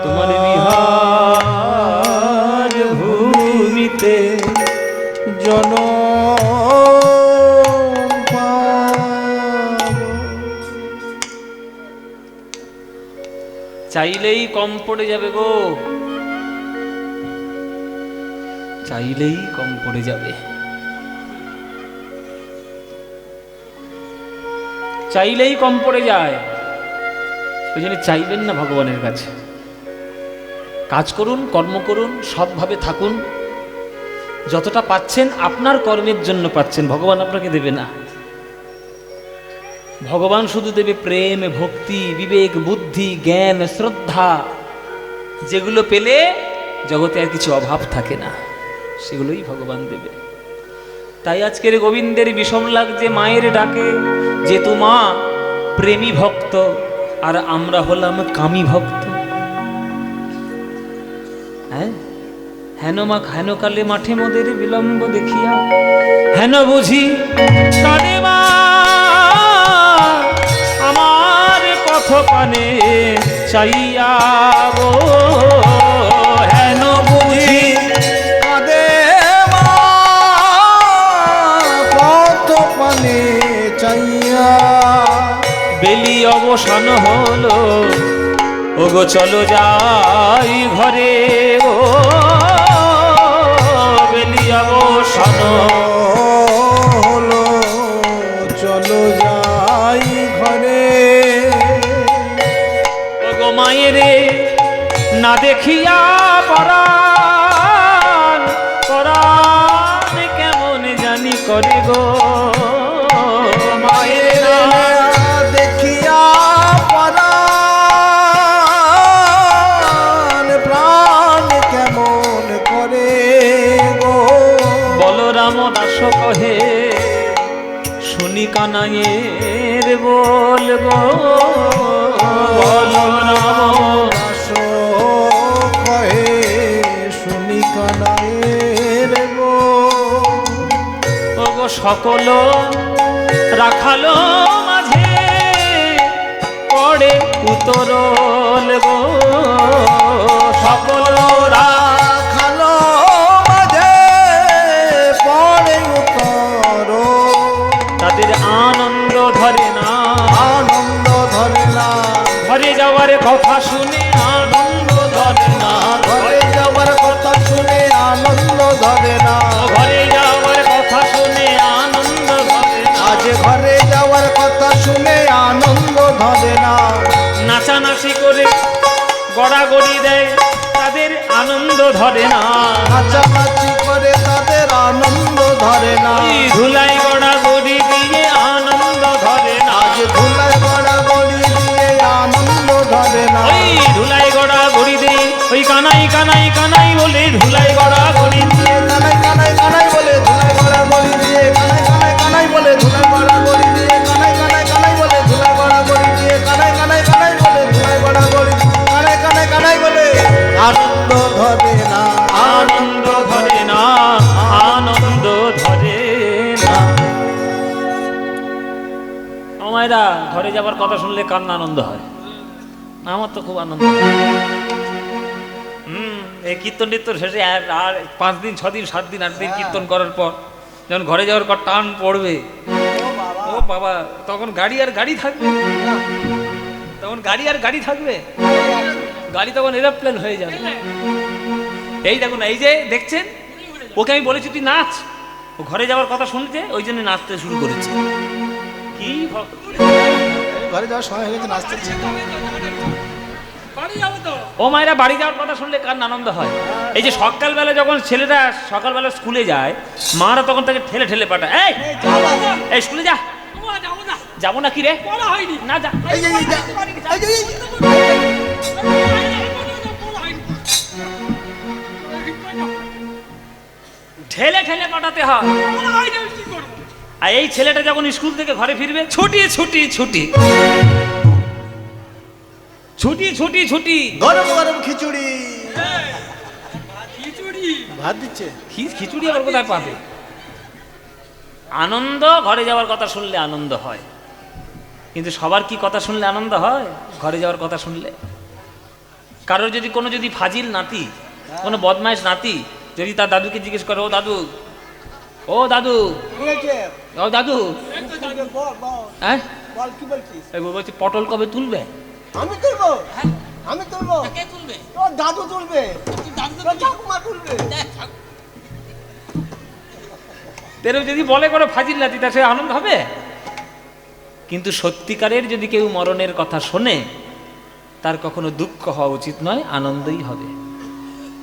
Speaker 1: তোমার বিহার ভূমিতে
Speaker 2: জনম পাবো।
Speaker 1: চাইলেই কম পড়ে যাবে গো, চাইলেই কম পড়ে যাবে, চাইলেই কম পড়ে যায়। ওই জন্য চাইবেন না ভগবানের কাছে, কাজ করুন, কর্ম করুন, সৎভাবে থাকুন। যতটা পাচ্ছেন আপনার কর্মের জন্য পাচ্ছেন, ভগবান আপনাকে দেবে না। ভগবান শুধু দেবে প্রেম, ভক্তি, বিবেক, বুদ্ধি, জ্ঞান, শ্রদ্ধা, যেগুলো পেলে জগতে আর কিছু অভাব থাকে না, সেগুলোই ভগবান দেবে। তাই আজকের গোবিন্দের বিষম লাগছে মায়ের ডাকে, যে তু মা প্রেমী ভক্ত আর আমরা হলাম কামী ভক্ত। হ্যাঁ, হেন মা হেন কালে মাঠে মোদের বিলম্ব দেখিয়া, হেন বুঝি কানে মা আমার পথ পানে চাইয়া গো, হেন বুঝি
Speaker 2: কাঁদে মা পথ পানে
Speaker 1: বেলি অবসান হলো, ওগো চলো যাই ঘরে, ও বেলি অবসান
Speaker 2: হলো, চলো যাই ঘরে।
Speaker 1: ওগো মায়েরে না দেখিয়া পরাণ, পরাণ কেমন জানি করে গো, মায়ের
Speaker 2: দেখিয়া পরাণ, প্রাণ কেমন করে গো।
Speaker 1: বলরাম দাস কহে শুনি কানাইয়ের বল গো, বলরাম
Speaker 2: দাস কহে শুনি কানাইয়ের গো।
Speaker 1: ওগো সকল রাখালো মাঝে পড়ে উতরল গো, সকল
Speaker 2: রাখালো মাঝে পড়ে উত্তর,
Speaker 1: তাদের আনন্দ ধরে না,
Speaker 2: আনন্দ ধরে না।
Speaker 1: ঘরে যাওয়ার কথা শুনে আনন্দ ধরে না,
Speaker 2: ঘরে যাওয়ার কথা শুনে আনন্দ ধরে না।
Speaker 1: ঘরে যাওয়ার কথা শুনে আনন্দ ধরে না,
Speaker 2: আজ ঘরে যাওয়ার কথা শুনে আনন্দ ধরে না।
Speaker 1: নাচানাচি করে গড়াগড়ি দেয় তাদের আনন্দ ধরে না,
Speaker 2: নাচানাচি করে তাদের আনন্দ ধরে না।
Speaker 1: ওই ধুলাই গড়াগড়ি দিয়ে আনন্দ ধরে না,
Speaker 2: আজ ধুলাই গড়া গড়ি দিয়ে আনন্দ ধরে না।
Speaker 1: ওই ধুলাই গড়াগড়ি দিয়ে ওই কানাই কানাই কানাই বলে ধুলাই গড়াগড়ি দিয়ে,
Speaker 2: কানাই কানাই কানাই বলে ধুলাই গড়া গড়ি দিয়ে, কানাই কানাই কানাই বলে ধুলাই গড়া গড়ি দিয়ে, কানাই কানাই কানাই বলে ধুলাই গড়া গড়ি দিয়ে, কানাই কানাই কানাই বলে ধুলাই গড়া গড়ি, কানাই কানাই কানাই বলে আনন্দ ধরে না,
Speaker 1: আনন্দ ধরে না, আনন্দ ধরে না। আমায়রা ঘরে যাবার কথা শুনলে কান্না আনন্দ হয়, আমার তো খুব আনন্দ হয়। এই কীর্তন টীর্তন শেষে আর 5 দিন 6 দিন 7 দিন 8 দিন কীর্তন করার পর যখন ঘরে যাওয়ার পর টান পড়বে, ও বাবা, তখন গাড়ি আর গাড়ি থাকবে, তখন গাড়ি আর গাড়ি থাকবে, গাড়ি তখন এরোপ্লেন হয়ে যাবে। এই দেখুন, এই যে দেখছেন, ওকে আমি বলেছি তুই নাচ, ও ঘরে যাওয়ার কথা শুনতে ওই জন্য নাচতে শুরু করেছে। কি
Speaker 2: ঘরে যাওয়ার সময় হয়ে গেছে, নাচতে
Speaker 1: ও মায়েরা বাড়ি যাওয়ার কথা শুনলে কার আনন্দ হয়। এই যে সকালবেলা যখন ছেলেরা সকালবেলা স্কুলে যায়, মারা তখন তাকে ঠেলে ঠেলে পাঠায়, এই এই স্কুলে যা, যাবো না কি রে, না যা, ঠেলে ঠেলে পাঠাতে হয়। আর এই ছেলেটা যখন স্কুল থেকে ঘরে ফিরবে, ছুটি ছুটি ছুটি ছুটি ছুটি ছুটি,
Speaker 2: গরম গরম খিচুড়ি, ভাত দিচ্ছে।
Speaker 1: খিচুড়ি আবার কোথায় পাবে? আনন্দ ঘরে যাওয়ার কথা শুনলে আনন্দ হয়, কিন্তু সবার কি কথা শুনলে আনন্দ হয়? ঘরে যাওয়ার কথা শুনলে কারোর যদি কোনো যদি ফাজিল নাতি, কোনো বদমাইশ নাতি যদি তার দাদুকে জিজ্ঞেস করে, ও দাদু, ও দাদু, ও দাদু, হ্যাঁ বলছি পটল কবে তুলবে?
Speaker 2: আমি তুলবো, আমি তুলবো, ও দাদু তুলবে, ঠাকুমা তুলবে।
Speaker 1: তেরো যদি বলে কোনো ফাজিল নাতি, তা সে আনন্দ হবে? কিন্তু সত্যিকারের যদি কেউ মরণের কথা শোনে, তার কখনো দুঃখ হওয়া উচিত নয়, আনন্দই হবে।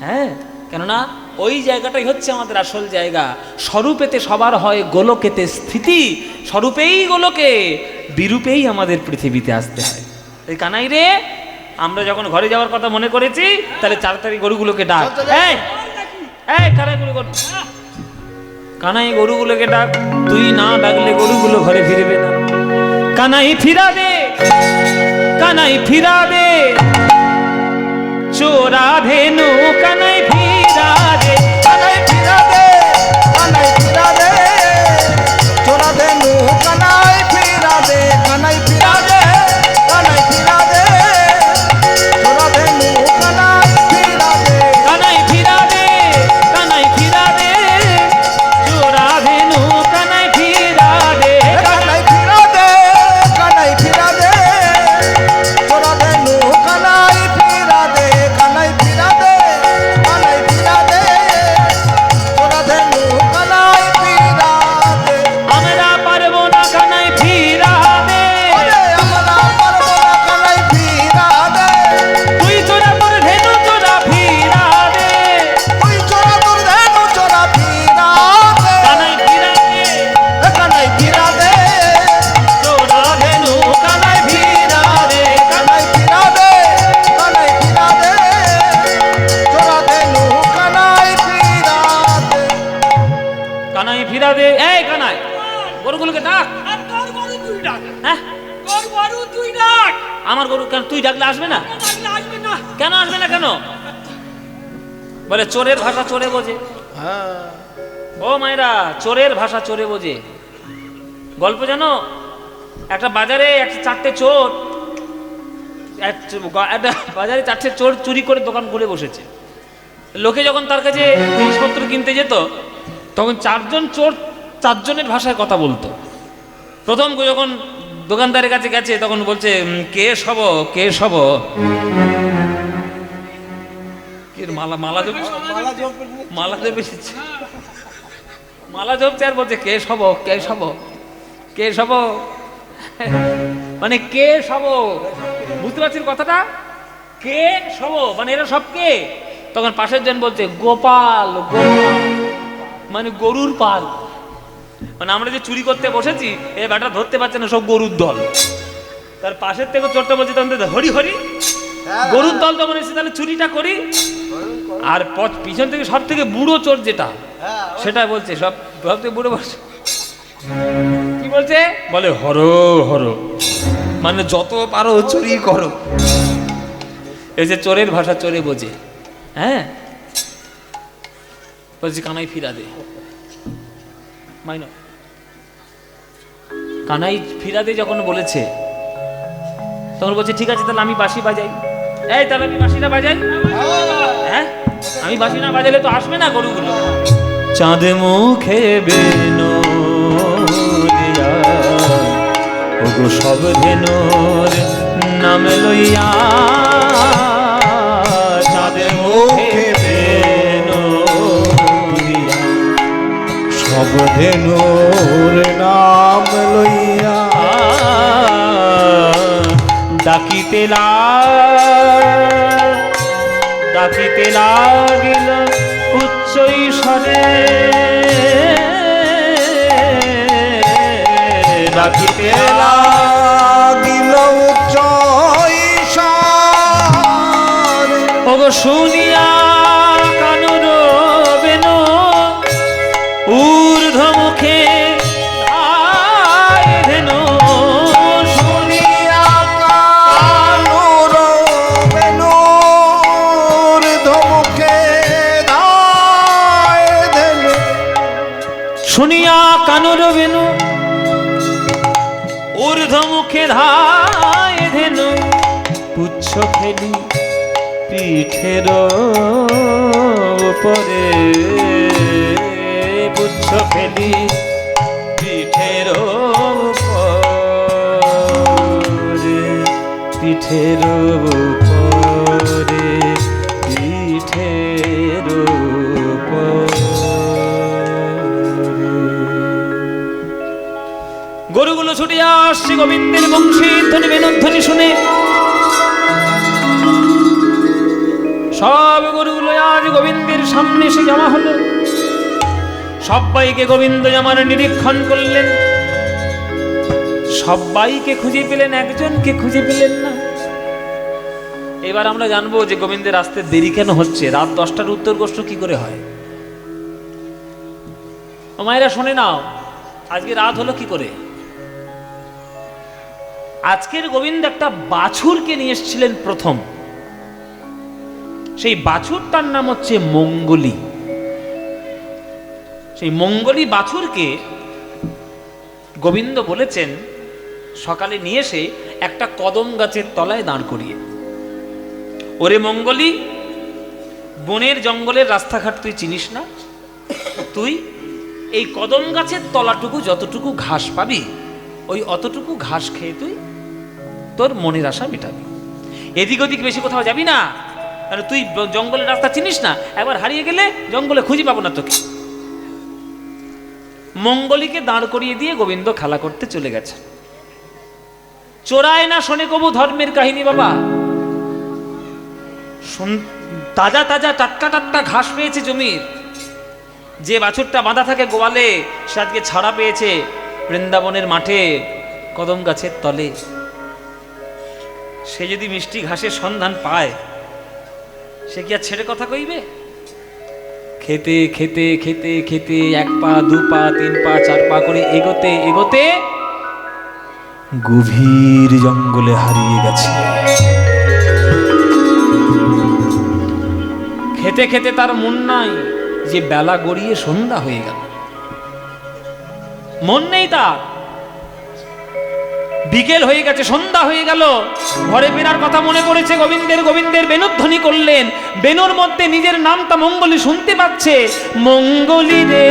Speaker 1: হ্যাঁ, কেননা ওই জায়গাটাই হচ্ছে আমাদের আসল জায়গা। স্বরূপেতে সবার হয় গোলকেতে স্থিতি, স্বরূপেই গোলকে, বিরূপেই আমাদের পৃথিবীতে আসতে হয়। এই কানাই রে, আমরা যখন ঘরে যাওয়ার কথা মনে করেছি, তাহলে তাড়াতাড়ি গরুগুলোকে ডাক। এই এই কানাই কানাই গরুগুলোকে ডাক, তুই না ডাকলে গরুগুলো ঘরে ফিরবে না। কানাই ফিরা দে, কানাই ফিরা দে, চোরা ধেনু কানাই ফিরা দে,
Speaker 2: কানাই ফিরা দে, কানাই ফিরা দে, চোরা ধেনু কানাই ফিরা দে, কানাই ফিরা দে, কানাই ফিরা দে, চোরা ধেনু কানাই ফিরা দে,
Speaker 1: কানাই ফিরা দে, কানাই ফিরা দে, চোরা ধেনু কানাই ফিরা দে,
Speaker 2: কানাই ফিরা দে, কানাই ফিরা দে,
Speaker 1: কানাই ফিরা দে। এই কানাই, গরুগুলোকে ডাক।
Speaker 3: আর তোর গরু তুই ডাক,
Speaker 1: হ্যাঁ,
Speaker 3: তোর গরু তুই ডাক।
Speaker 1: আমার গরু কেন? তুই ডাকলে আসবে না?
Speaker 3: ডাকলে আসবে না।
Speaker 1: কেন আসবে না কেন? বলে চোরের ভাষা চোরে বোঝে।
Speaker 2: হ্যাঁ
Speaker 1: ও মায়েরা, চোরের ভাষা চোরে বোঝে। গল্প জানো? একটা বাজারে চারটে চোর, একটা বাজারে চারটে চোর চুরি করে দোকান খুলে বসেছে। লোকে যখন তার কাছে জিনিসপত্র কিনতে যেত, তখন চারজন চোর চারজনের ভাষায় কথা বলতো। প্রথম যখন দোকানদারের কাছে গেছে, তখন বলছে, কে সব, কে সব, মালা মালা দেবে, মালা দেবে, মালা জপছে আর বলছে, কে সব, কে সব, কে সব, মানে কে সব। বুঝতে পারছেন কথাটা? কে সব মানে এরা সব কে? তখন পাশের জন বলছে, গোপাল, গোপাল মানে গরুর পাল। মানে আমরা যে চুরি করতে বসেছি, এ ব্যাটা ধরতে পারছে না, সব গরুর দল। তার পাশের থেকে চোরটা বলছে, তখন হরি হরি, গরুর দল যখন এসে তাহলে চুরিটা করি। আর পিছন থেকে সব থেকে বুড়ো চোর যেটা, সেটা বলছে, সব থেকে বুড়ো বলছে, কি বলছে? বলে হর হর, মানে যত পারো চুরি করো। এই যে চোরের ভাষা চোরে বোঝে। হ্যাঁ, বলছি কানাই ফিরা দে। মাইন কানাই ফিরা দে যখন বলেছে, তখন বলছে, ঠিক আছে তাহলে আমি বাঁশি বাজাই। এই তাহলে আমি বাঁশিটা বাজাই। হ্যাঁ, আমি বাঁশি না বাজালে তো আসবে না গরুগুলো। চাঁদ মুখে বেনো দিয়া, ওগো সব ধেনুর নাম লইয়া, চাঁদ মুখে বেনো দিয়া,
Speaker 2: সব ধেনুর নাম লইয়া,
Speaker 1: ডাকিতে লাগিল উচ্চ স্বরে, ডাকিতে
Speaker 2: লাগিল উচ্চ ঈশান,
Speaker 1: ওগো শুনিয়া কানুর বেনু ঊর্ধ্ব মুখে ধায় ধেনু,
Speaker 2: শুনিয়া কানুর বেনুর ধমুখে ধায় ধেনু,
Speaker 1: শুনিয়া কানুর বেনু ঊর্ধ্ব মুখে ধায় ধেনু, পুচ্ছ খেলি পিঠের উপরে, পুচ্ছ ফেলি পিঠের উপরে, পিঠের উপরে, পিঠের উপরে। গরুগুলো ছুটিয়া আসছে গোবিন্দের বংশীর ধ্বনি, বেণুধ্বনি শুনে। সব গরুগুলো আজ গোবিন্দের সামনে এসে জমা হলো। সবাইকে গোবিন্দ আমার নিরীক্ষণ করলেন, সবাইকে খুঁজে পেলেন, একজনকে খুঁজে পেলেন না। এবার আমরা জানবো যে গোবিন্দের আসতে দেরি কেন হচ্ছে, রাত 10টার উত্তর গোষ্ঠ কি করে হয়। ও মায়েরা শুনে নাও, আজকে রাত হলো কি করে। আজকের গোবিন্দ একটা বাছুরকে নিয়ে এসেছিলেন প্রথম। সেই বাছুরটার নাম হচ্ছে মঙ্গলী। সেই মঙ্গলী বাছুরকে গোবিন্দ বলেছেন সকালে নিয়ে এসে একটা কদম গাছের তলায় দাঁড় করিয়ে, ওরে মঙ্গলী, বনের জঙ্গলের রাস্তাঘাট তুই চিনিস না, তুই এই কদম গাছের তলাটুকু যতটুকু ঘাস পাবি, ওই অতটুকু ঘাস খেয়ে তুই তোর মনের আশা মেটাবি। এদিক ওদিক বেশি কোথাও যাবি না, কারণ তুই জঙ্গলের রাস্তা চিনিস না, একবার হারিয়ে গেলে জঙ্গলে খুঁজে পাবো না তোকে। মঙ্গলীকে দাঁড় করিয়ে দিয়ে গোবিন্দ খেলা করতে চলে গেছে। চোরায় না শোনে কবু ধর্মের কাহিনী বাবা। তাজা তাজা টাটকা টাটকা ঘাস পেয়েছে জমির। যে বাছুরটা বাঁধা থাকে গোয়ালে, সে আজকে ছাড়া পেয়েছে বৃন্দাবনের মাঠে কদম গাছের তলে। সে যদি মিষ্টি ঘাসের সন্ধান পায়, সে কি আর ছেড়ে কথা কইবে? খেতে খেতে খেতে খেতে 1 পা 2 পা 3 পা 4 পা করে এগোতে এগোতে গভীর জঙ্গলে হারিয়ে গেছে। খেতে খেতে তার মন নাই যে বেলা গড়িয়ে সন্ধ্যা হয়ে গেল, মন নেই তার। বিকেল হয়ে গেছে, সন্ধ্যা হয়ে গেল, ঘরে ফেরার কথা মনে পড়েছে। গোবিন্দের গোবিন্দের বেণুধ্বনি করলেন, বেণুর মধ্যে নিজের নামটা মঙ্গলী শুনতে পাচ্ছে। মঙ্গলী রে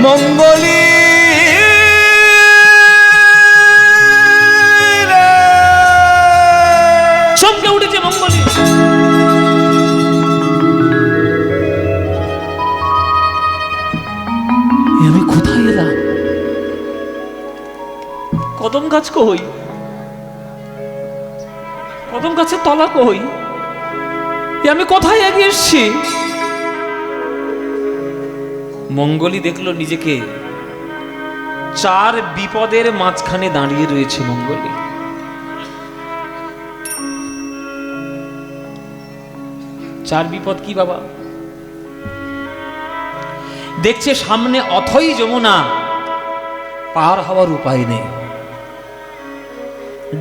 Speaker 2: মঙ্গলী রে।
Speaker 1: চমকে উঠেছে মঙ্গলী। আমি কোথায় এলাম? কদম গাছ কই? কদম গাছের তলা কই? আমি কোথায় এগিয়ে এসছি? মঙ্গলী দেখলো নিজেকে 4 বিপদের মাঝখানে দাঁড়িয়ে রয়েছে। মঙ্গলী চার বিপদ কি বাবা? দেখছে সামনে অথই যমুনা, পার হওয়ার উপায় নেই।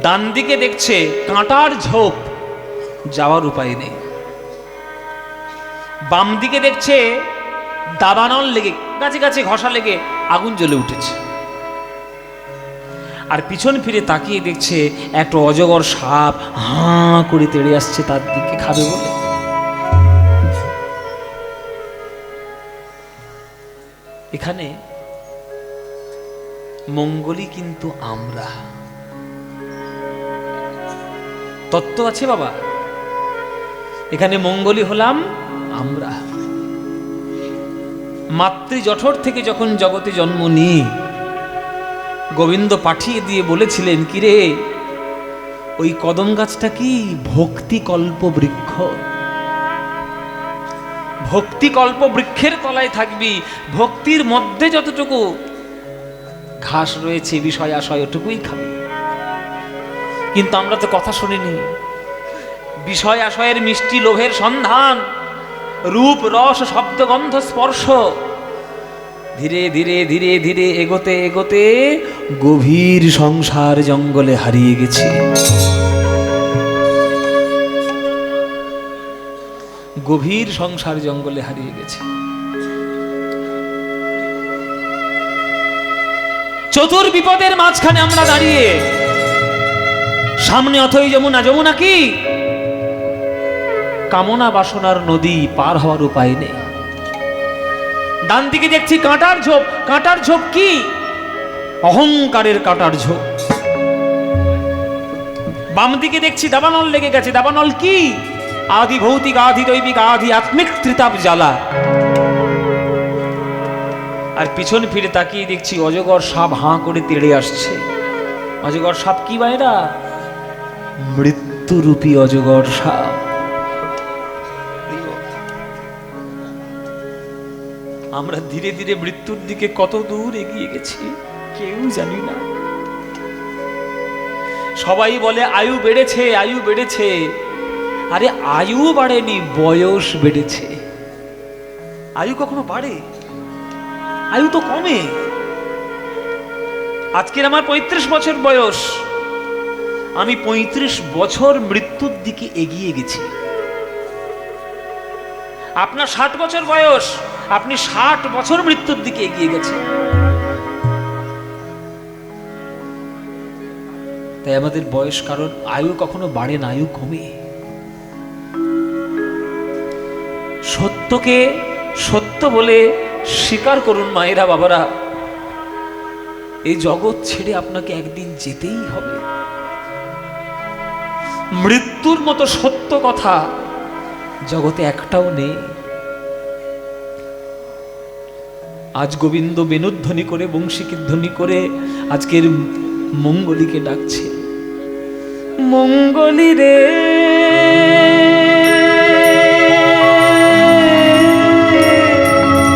Speaker 1: ডান দিকে দেখছে কাঁটার ঝোপ, যাওয়ার উপায় নেই। বাম দিকে দেখছে দাবানল লেগে, গাছে গাছে ঘষা লেগে আগুন জ্বলে উঠেছে। আর পিছন ফিরে তাকিয়ে দেখছে একটা অজগর সাপ হাঁ করে তেড়ে আসছে তার দিকে, খাবে বলে। এখানে মঙ্গলী কিন্তু আমরা। তত্ত্ব আছে বাবা, এখানে মঙ্গলী হলাম আমরা। মাতৃ জঠর থেকে যখন জগতে জন্ম নিই, গোবিন্দ পাঠিয়ে দিয়ে বলেছিলেন, কিরে ওই কদম গাছটা কি ভক্তি কল্প বৃক্ষ, ভক্তি কল্প বৃক্ষের তলায় থাকবি, ভক্তির মধ্যে যতটুকু ঘাস রয়েছে বিষয় আশয় ওটুকুই খাবি। কিন্তু আমরা তো কথা শুনিনি। বিষয় আশয়ের মিষ্টি লোভের সন্ধান, রূপ রস শব্দ গন্ধ স্পর্শ, ধীরে ধীরে ধীরে ধীরে এগোতে এগোতে গভীর সংসার জঙ্গলে হারিয়ে গেছি। গভীর সংসার জঙ্গলে হারিয়ে গেছে। চতুর বিপদের মাঝখানে আমরা দাঁড়িয়ে, সামনে অথই যমুনা। যমুনা কি? কামনা বাসনার নদী, পার হওয়ার উপায় নেই। ডান দিকে দেখছি কাঁটার ঝোপ। কাঁটার ঝোপ কি? অহংকারের কাঁটার ঝোপ। বাম দিকে দেখছি দাবানল লেগে গেছে। দাবানল কি? আদি ভৌতিক, আদি দৈবিক, আদি আত্মিক ত্রিতাপ জ্বালা। আর পিছন ফিরে তাকিয়ে দেখছি অজগর সাপ হাঁ করে তেড়ে আসছে। অজগর সাপ কি বাইরা? মৃত্যুরূপী অজগর সাপ। আমরা ধীরে ধীরে মৃত্যুর দিকে কত দূর এগিয়ে গেছি কেউ জানি না। সবাই বলে আয়ু বেড়েছে, আয়ু বেড়েছে। আরে আয়ু বাড়েনি, বয়স বেড়েছে। আয়ু কখনো বাড়ে? আয়ু তো কমে। আজকের আমার 35 বছর বয়স, আমি 35 বছর মৃত্যুর দিকে এগিয়ে গেছি। আপনার 60 বছর বয়স, আপনি 60 বছর মৃত্যুর দিকে এগিয়ে গেছেন। তাই আমাদের বয়স, কারণ আয়ু কখনো বাড়ে না, আয়ু কমে। সত্যকে সত্য বলে স্বীকার করুন মায়েরা, বাবারা। এই জগৎ ছেড়ে আপনাকে একদিন যেতেই হবে। মৃত্যুর মতো সত্য কথা জগতে একটাও নেই। আজ গোবিন্দ বেণুধ্বনি করে, বংশীকে ধ্বনি করে আজকের মঙ্গলীকে ডাকছে। মঙ্গলী রে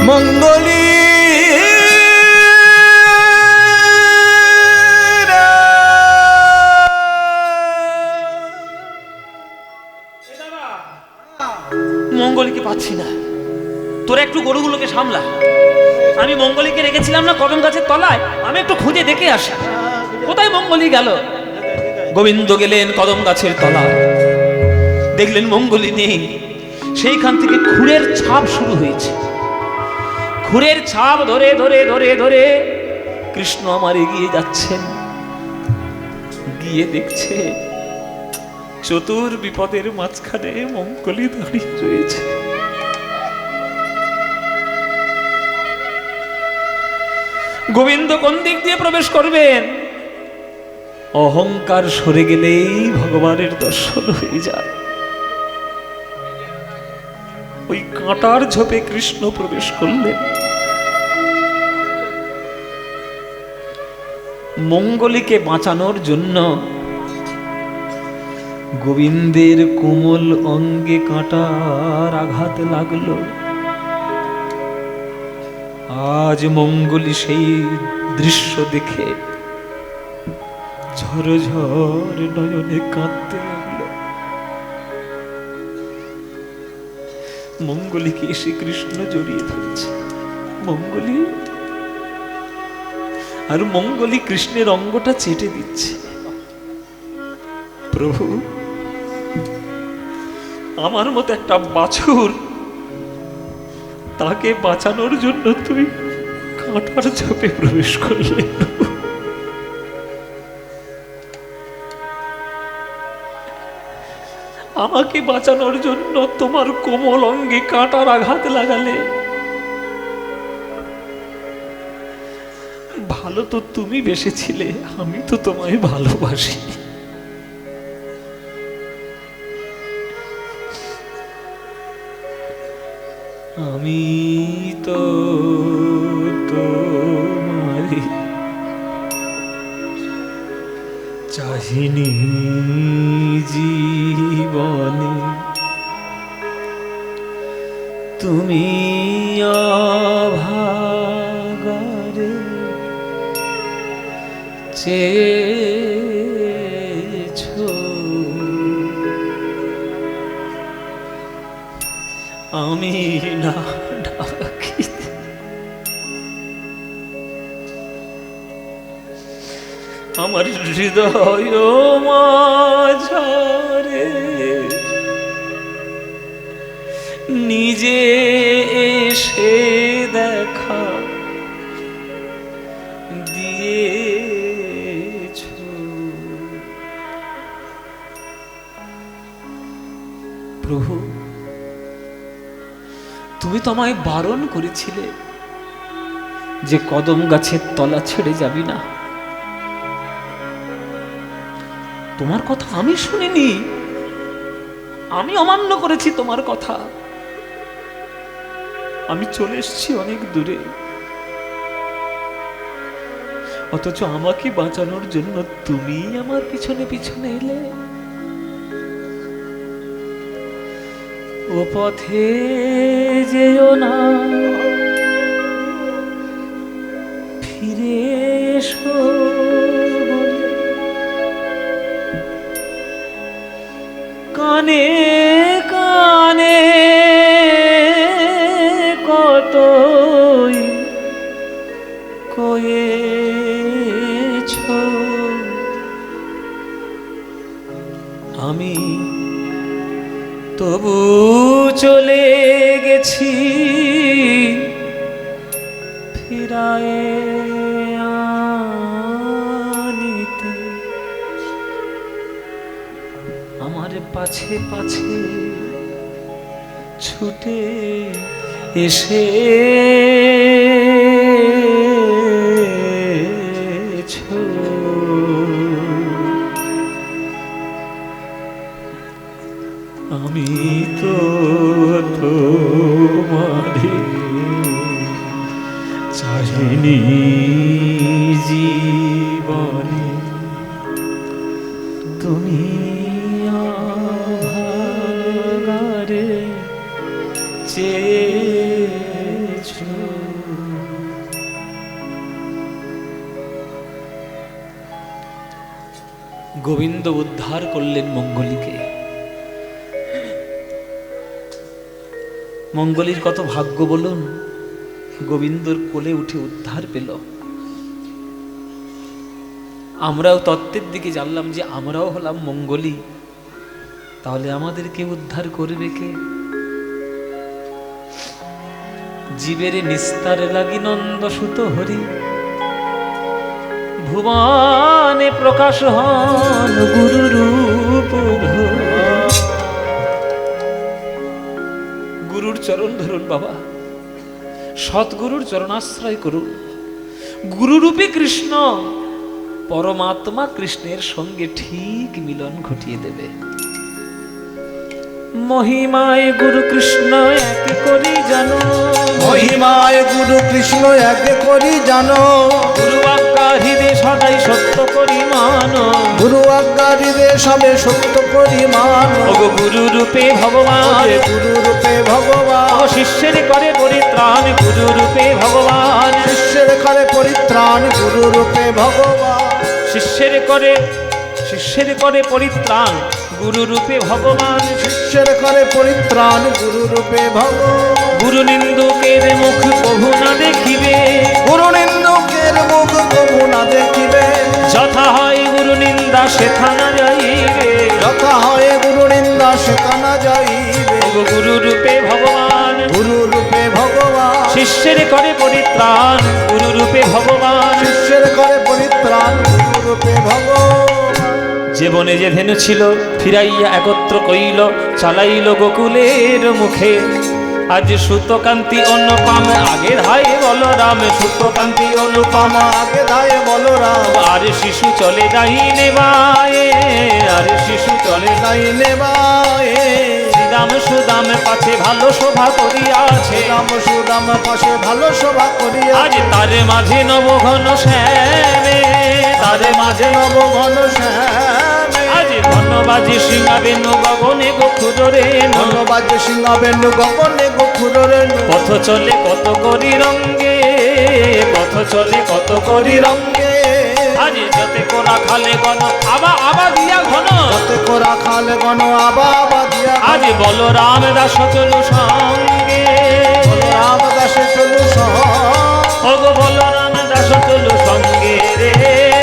Speaker 2: মঙ্গলী
Speaker 1: পাচ্ছি না, তোরা একটু গরুগুলোকে সামলা। আমি মঙ্গলীকে রেখেছিলাম না কদম গাছের তলায়, আমি একটু খুঁজে দেখে আসি কোথায় মঙ্গলী গেল। গোবিন্দ গেলেন কদম গাছের তলায়, দেখলেন মঙ্গলী নেই। সেইখান থেকে খুরের ছাপ শুরু হয়েছে। খুরের ছাপ ধরে ধরে ধরে ধরে কৃষ্ণ আমার এগিয়ে যাচ্ছেন। গিয়ে দেখছে চতুর বিপদের মাঝখানে মঙ্গলী দাঁড়িয়ে রয়েছে। গোবিন্দ কোন দিক দিয়ে প্রবেশ করবেন? অহংকার সরে গেলেই ভগবানের দর্শন হয়ে যায়। ওই কাঁটার ঝোপে কৃষ্ণ প্রবেশ করলেন। মঙ্গলীকে বাঁচানোর জন্য গোবিন্দের কোমল অঙ্গে কাঁটার আঘাত লাগলো। আজ মঙ্গলী সেই দৃশ্য দেখে ঝরঝর নয়নে কাঁদতে লাগলো। মঙ্গলীকে এসে কৃষ্ণ জড়িয়ে ধরেছে। মঙ্গলী, আর মঙ্গলী কৃষ্ণের অঙ্গটা চেটে দিচ্ছে। প্রভু, আমার মতো একটা বাছুর, তাকে বাঁচানোর জন্য তুমি কাঁটার ঝোপে প্রবেশ করলে। আমাকে বাঁচানোর জন্য তোমার কোমল অঙ্গে কাঁটার আঘাত লাগালে। ভালো তো তুমি বেসেছিলে, আমি তো তোমায় ভালোবাসি। আমি তো তোমারি চাহিনি জীবনে, তুমি অভাগারে চেয়েছো। আমি না ডাকিতে আমার হৃদয় মাঝারে নিজে এসে দেখা দিয়েছো। প্রভু, তুমি তো আমায় বারণ করেছিলে যে কদম গাছের তলা ছেড়ে যাবি না। তোমার কথা আমি শুনিনি, আমি অমান্য করেছি তোমার কথা। আমি চলে এসেছি অনেক দূরে, অথচ আমাকে বাঁচানোর জন্য তুমি আমার পিছনে পিছনে এলে। ও পথে যেও না, ফিরে এসো বলে কানে কানে কতই কয়েছ। আমি তবু চলে গেছি ফিরায়ে আনিতে। আমার পাছে পাছে ছুটে এসে আমি তো তোমারে চাহিনি জীবনে, তুমি অভাগারে চেয়েছো। গোবিন্দ উদ্ধার করলেন মঙ্গলীকে। মঙ্গলীর কত ভাগ্য বলুন, গোবিন্দর কোলে উঠে উদ্ধার পেল। আমরাও তত্ত্বের দিকে জানলাম যে আমরাও হলাম মঙ্গলী, তাহলে আমাদেরকে উদ্ধার করবে কে? জীবের নিস্তার লাগি নন্দ সুত হরি, ভুবনে প্রকাশ হন গুরু রূপ ধরি। গুরুর চরণ ধরুন বাবা, সৎগুরুর চরণাশ্রয় করুন। গুরুরূপী কৃষ্ণ পরমাত্মা কৃষ্ণের সঙ্গে ঠিক মিলন ঘটিয়ে দেবে। মহিমায় গুরু কৃষ্ণ এক করি জানো,
Speaker 2: মহিমায় গুরু কৃষ্ণ এক করি জানো,
Speaker 1: গুরু আজ্ঞা হৃদয় সদাই সত্য করি মানো।
Speaker 2: গুরু আজ্ঞা হৃদয় সবে সত্য করি মানো।
Speaker 1: ওগো গুরু রূপে ভগবান,
Speaker 2: গুরু রূপে ভগবান,
Speaker 1: ও শিষ্যের করে পরিত্রাণ গুরু রূপে ভগবান।
Speaker 2: শিষ্যের করে পরিত্রাণ গুরু রূপে ভগবান,
Speaker 1: শিষ্যের করে পরিত্রাণ গুরু রূপে ভগবান।
Speaker 2: শিষ্যের করে পরিত্রাণ গুরু রূপে ভগবান।
Speaker 1: গুরু নিন্দুকের মুখ কভু না দেখিবে,
Speaker 2: গুরু নিন্দুকের মুখ কভু না দেখিবে,
Speaker 1: যথা হয় গুরু নিন্দা সেথা না যাইবে।
Speaker 2: যথা হয় গুরু নিন্দা সেথা না যাইবে।
Speaker 1: ওগো গুরু রূপে ভগবান,
Speaker 2: গুরু রূপে ভগবান,
Speaker 1: শিষ্যের করে পরিত্রাণ গুরু রূপে ভগবান।
Speaker 2: শিষ্যের করে পরিত্রাণ গুরু রূপে ভগবান।
Speaker 1: যে বনে যে ধেনু ছিল ফিরাইয়া একত্র কইল, চালাইল গোকুলের মুখে। আজ সুতকান্তি অনুপম আগে ধায় বলরাম, সুতকান্তি অনুপম
Speaker 2: আগে ধায় বলরাম,
Speaker 1: আর শিশু চলে যাই নেবায়ে, আর শিশু চলে যাই।
Speaker 2: নাই নেবায়ে।
Speaker 1: শ্রীরাম সুদাম পাছে ভালো শোভা করিয়াছে,
Speaker 2: রাম সুদাম পাশে ভালো শোভা করিয়া,
Speaker 1: আজ তার মাঝে নব ঘন শ্যামে, তার মাঝে
Speaker 2: নব ঘন শ্যামে।
Speaker 1: আজ ধন্যবাজি সিংহাবেনু গগনে গোখুরে।
Speaker 2: ধন্যবাদ সিংহাবেনু গগনে গোখুর রেণু।
Speaker 1: পথ চলে কত করি রঙ্গে, পথ চলে কত করি রঙ্গে। আজ যতে কোরা খালে গণ আবা দিয়া ঘন,
Speaker 2: যতে কোরা খালে গণ আবা আবা দিয়া,
Speaker 1: আজ বলরাম দাস চলু সঙ্গে।
Speaker 2: রামদাসে চলু
Speaker 1: ওগো বলরাম দাস চলু সঙ্গে রে,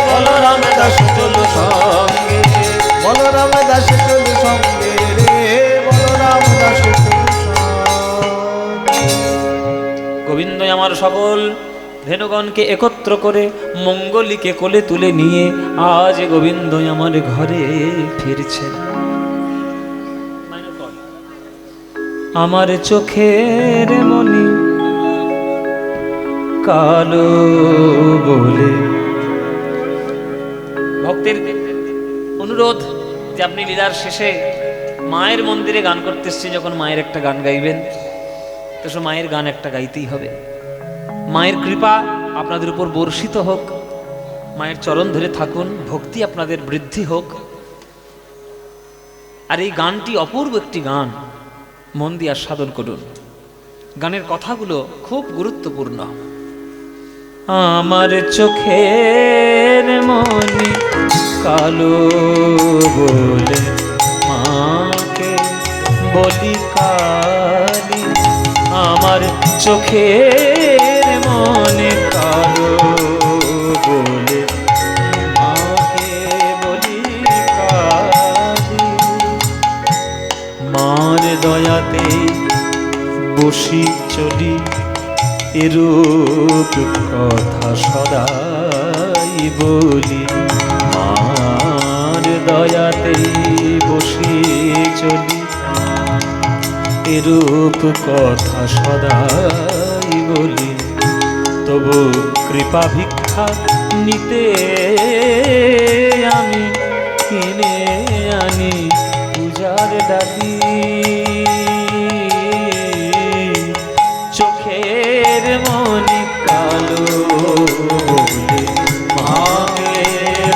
Speaker 1: বলরাম দাস চলু সঙ্গে।
Speaker 2: বলরাম দাসে চলু সঙ্গে রে, বলরাম দাসে চলু সঙ্গে।
Speaker 1: গোবিন্দ আমার সকল ধেনুগণকে একত্র করে মঙ্গলীকে কোলে তুলে নিয়ে আজ গোবিন্দ আমার ঘরে ফিরছেন। আমার চোখের মনি কালো বলে। ভক্তের অনুরোধ যে আপনি লীলার শেষে মায়ের মন্দিরে গান করতে এসেছি, যখন মায়ের একটা গান গাইবেন তো সে মায়ের গান একটা গাইতেই হবে। মায়ের কৃপা আপনাদের উপর বর্ষিত হোক, মায়ের চরণ ধরে থাকুন, ভক্তি আপনাদের বৃদ্ধি হোক। আর এই গানটি অপূর্ব একটি গান, মন দিয়ে আস্বাদন করুন। গানের কথাগুলো খুব গুরুত্বপূর্ণ। আমার চোখের মনি কালো বলে মাকে বলি কালী, আমার চোখের মনে কালো বলে মাকে বলি কালী। মার দয়াতে বসি চলি এরূপ কথা সদাই বলি। মার দয়াতে বসি চলি এরূপ কথা সদাই বলি। তবু কৃপা ভিক্ষা নিতে আমি কিনে আনি পূজার ডালি। চোখের মনি কালো বলে মাকে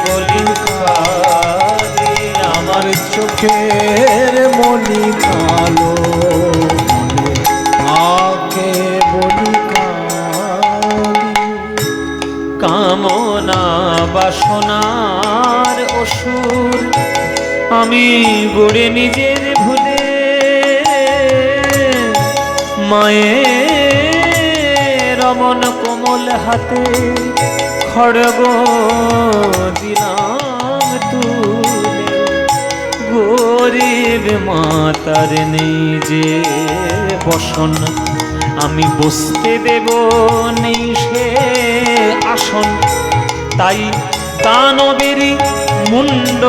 Speaker 1: বলি কালী, আমার
Speaker 2: চোখের মনি কালো বলে মাকে বলি কালী।
Speaker 1: কামনা বাসনার অসুর আমি গড়ে নিজের ভুলে, মায়ের অমন কোমল হাতে খড়গ দিলাম তুলে, গরিব মাতার নেই যে বসন, আমি বসতে দেব নেই সে আসন, তাই দানবেরই মুন্ড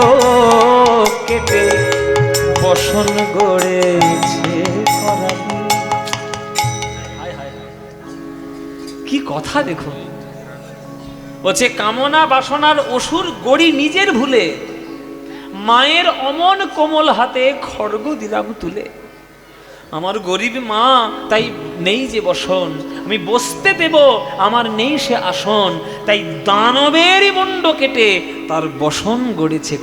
Speaker 1: কেটে বসন গড়েছে করালি। কি কথা দেখুন, বলছে কামনা বাসনার অসুর গড়ি নিজের ভুলে, মায়ের অমন কোমল হাতে খড়গ দিলাম তুলে। আমার গরিব মা তাই নেই যে বসন, আমি বসতে দেব আমার নেই সে আসন, তাই দানবেরই মুন্ড কেটে তার বসন গড়েছে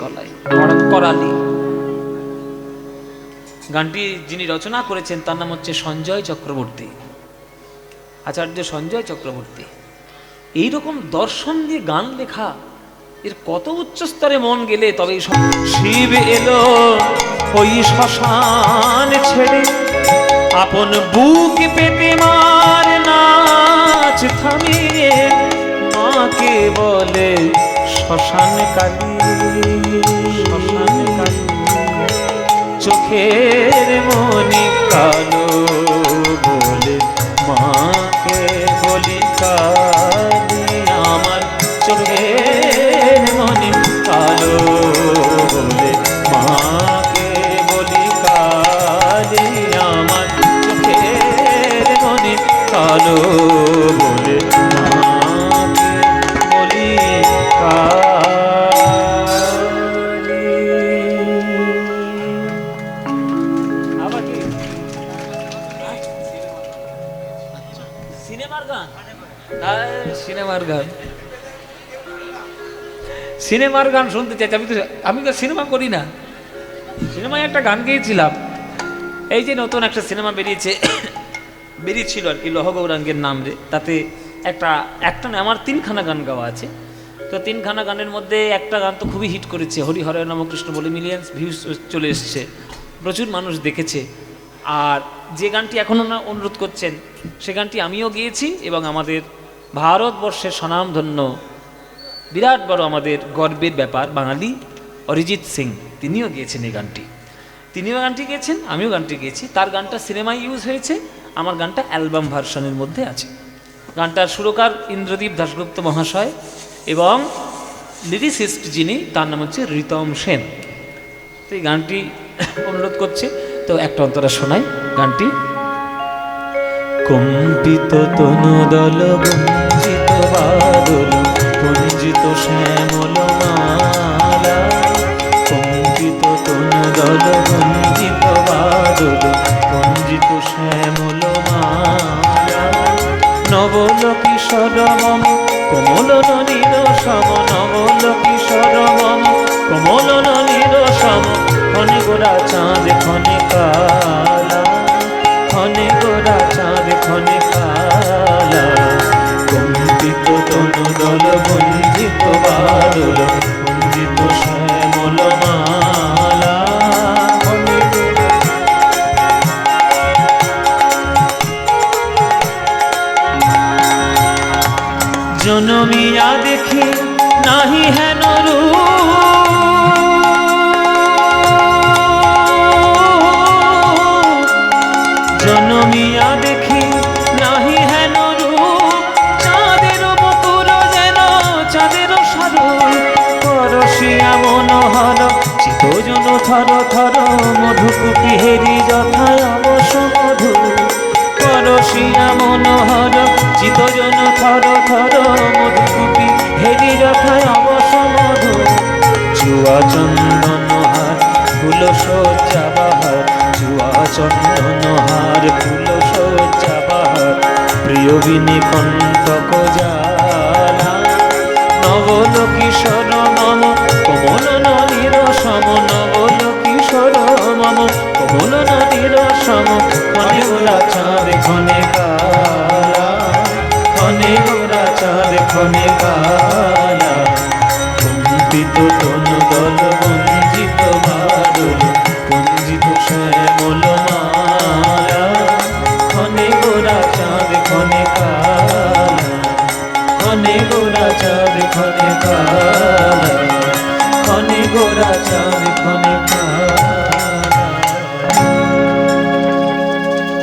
Speaker 1: করালি। গানটি যিনি রচনা করেছেন তার নাম হচ্ছে সঞ্জয় চক্রবর্তী, আচার্য সঞ্জয় চক্রবর্তী। এইরকম দর্শন দিয়ে গান লেখা, এর কত উচ্চ স্তরে মন গেলে তবে শিব এলো ওই শ্মশান ছেড়ে, আপন বুক পেতে মার নাচ থামিয়ে, মাকে বলে শ্মশান কালী, শ্মশান কালী। চোখের মনি কালো বলে মাকে বলি কালী, আমার চোখের মনি কালো বলে মাকে বলি কালী, আমার চোখের মনি কালো বলে মাকে বলি কালী। আবার কি সিনেমার গান? সিনেমার গান, সিনেমার গান শুনতে চাইছি। আমি তো সিনেমা করি না, সিনেমায় একটা গান গেয়েছিলাম। এই যে নতুন একটা সিনেমা বেরিয়েছিল আর কি, লহ গৌরাঙ্গের নাম রে, তাতে একটা না আমার 3খানা গান গাওয়া আছে। তো 3খানা গানের মধ্যে একটা গান তো খুবই হিট করেছে, হরি হরে রামকৃষ্ণ বলে মিলিয়ন্স ভিউজ চলে এসছে, প্রচুর মানুষ দেখেছে। আর যে গানটি এখনও না অনুরোধ করছেন সে গানটি আমিও গেয়েছি, এবং আমাদের ভারতবর্ষের স্বনামধন্য বিরাট বড় আমাদের গর্বের ব্যাপার বাঙালি অরিজিৎ সিং, তিনিও গিয়েছেন এই গানটি। তিনিও গানটি গেয়েছেন, আমিও গানটি গেয়েছি। তার গানটা সিনেমায় ইউজ হয়েছে, আমার গানটা অ্যালবাম ভার্সনের মধ্যে আছে। গানটার সুরকার ইন্দ্রদীপ দাশগুপ্ত মহাশয়, এবং লিরিসিস্ট যিনি তার নাম হচ্ছে রিতম সেন। তো এই গানটি অনুরোধ করছে, তো একটা অন্তরা শোনাই গানটি। কম্পিত তনুদল বঞ্চিত বাদল পঞ্জিত শ্যামল মালা, কম্পিত তনুদল বঞ্চিত বাদল পঞ্জিত শ্যামল মালা, নবল কিশোর মম কোমল নলিন সম, নবল কিশোর মম কোমল নলিন সম, ক্ষণে গোরা চাঁদ ক্ষণে কালা, ক্ষণে গোরা চাঁদ ক্ষণে কালা, কম্পিত তনুদল বঞ্জিত বাদল বঞ্জিত শ্যামল মালা। জনমিয়া দেখি নাহি হেন রূপ, জনমিয়া দেখি নাহি হেন রূপ, চাঁদের বকুর যেন চাঁদের স্বরূপ, পরশিয়া মনোহর চিতজন থর থর, মধুকুপি হেরি যথায় অবশ মধু, পরশিয়া মনোহর চিতজন থর থর, মধুকুপি হেরি যথায় অবশ মধু, চুয়া চন্দন হার ফুল সজ্জা বাহার, চুয়া চন্দন হার ফুল সজ্জা বাহার, প্রিয় বিনে কণ্টক জালা, নবল কিশোর মম কোমল নলির সম, নবল কিশোর মম কোমল নলির সম, ক্ষণে গোরা চাঁদ ক্ষণে কালা, ক্ষণে গোরা চাঁদ ক্ষণে কালা, কম্পিত তনুদল বঞ্জিত বাদল